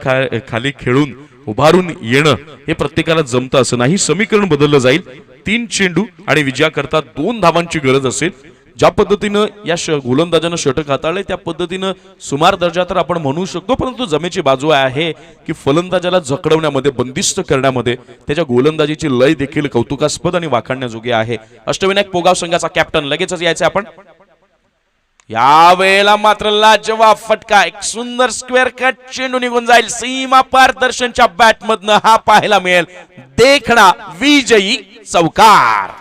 खाली खेळून उभारून येणं हे प्रत्येकाला जमतं असं नाही. समीकरण बदललं जाईल. 3 चेंडू आणि विजयाकरता 2 धावांची गरज असेल. ज्या पद्धतीनं या गोलंदाजानं षटक हाताळले त्या पद्धतीनं सुमार दर्जा तर आपण म्हणू शकतो, परंतु जमेची बाजू आहे की फलंदाजाला जखडवण्यामध्ये, बंदिस्त करण्यामध्ये त्याच्या गोलंदाजीची लय देखील कौतुकास्पद आणि वाखाणण्याजोगी आहे. अष्टविनायक पोगाव संघाचा कॅप्टन लगेचच यायचं आपण. या वेळेला मात्र लाजवाब फटका. एक सुंदर स्क्वेअर कट चेंडू निघून जाईल. सीमा पार दर्शनच्या बॅटमधनं हा पाहायला मिळेल. देखणा विजयी चौकार.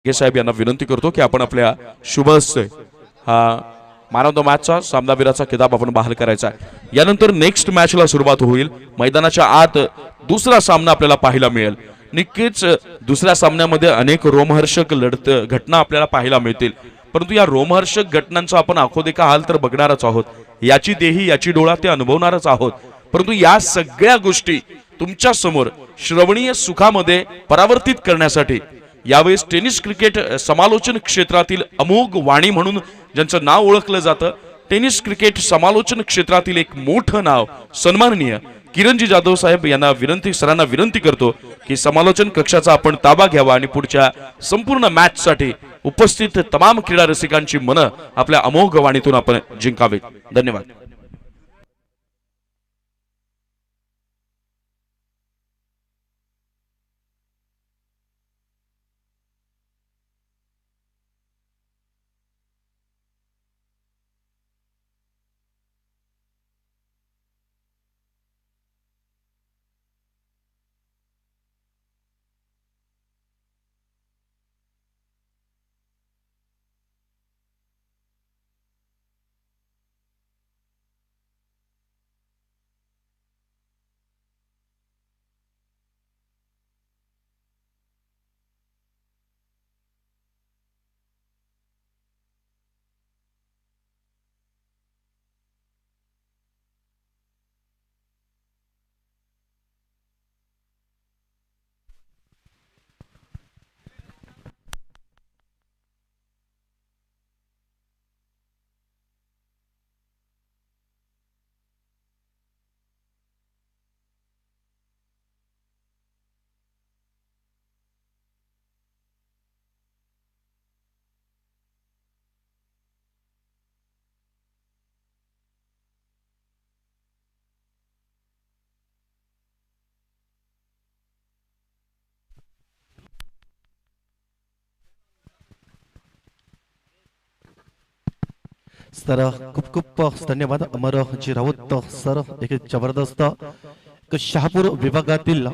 वाघे साहेब यांना विनंती करतो की आपण आपल्या शुभ हस्ते हा मॅन ऑफ द मॅचचा सामनावीराचा किताब आपण बहाल करायचा आहे। यानंतर नेक्स्ट मॅचला सुरुवात होईल। मैदानाच्या आत दुसरा सामना आपल्याला पाहायला मिळेल। नक्कीच दुसऱ्या सामन्यामध्ये अनेक रोमहर्षक घटना आपल्याला पाहायला मिळतील, परंतु या रोमहर्षक घटनांचा आपण आखोदेखा हाल तर बघणारच आहोत, याची देही याची डोळा ते अनुभवणारच आहोत। परंतु या सगळ्या गोष्टी तुमच्या समोर श्रवणीय सुखामध्ये परावर्तित करण्यासाठी यावेळेस टेनिस क्रिकेट समालोचन क्षेत्रातील अमोघ वाणी म्हणून ज्यांचं नाव ओळखलं जातं, टेनिस क्रिकेट समालोचन क्षेत्रातील एक मोठं नाव सन्माननीय किरणजी जाधव साहेब यांना सरांना विनंती करतो की समालोचन कक्षाचा आपण ताबा घ्यावा आणि पुढच्या संपूर्ण मॅच साठी उपस्थित तमाम क्रीडा रसिकांची मनं आपल्या अमोघ वाणीतून आपण जिंकावीत। धन्यवाद। सर खूप खूप धन्यवाद अमरजी राऊत सर, एक जबरदस्त शहापूर विभागातील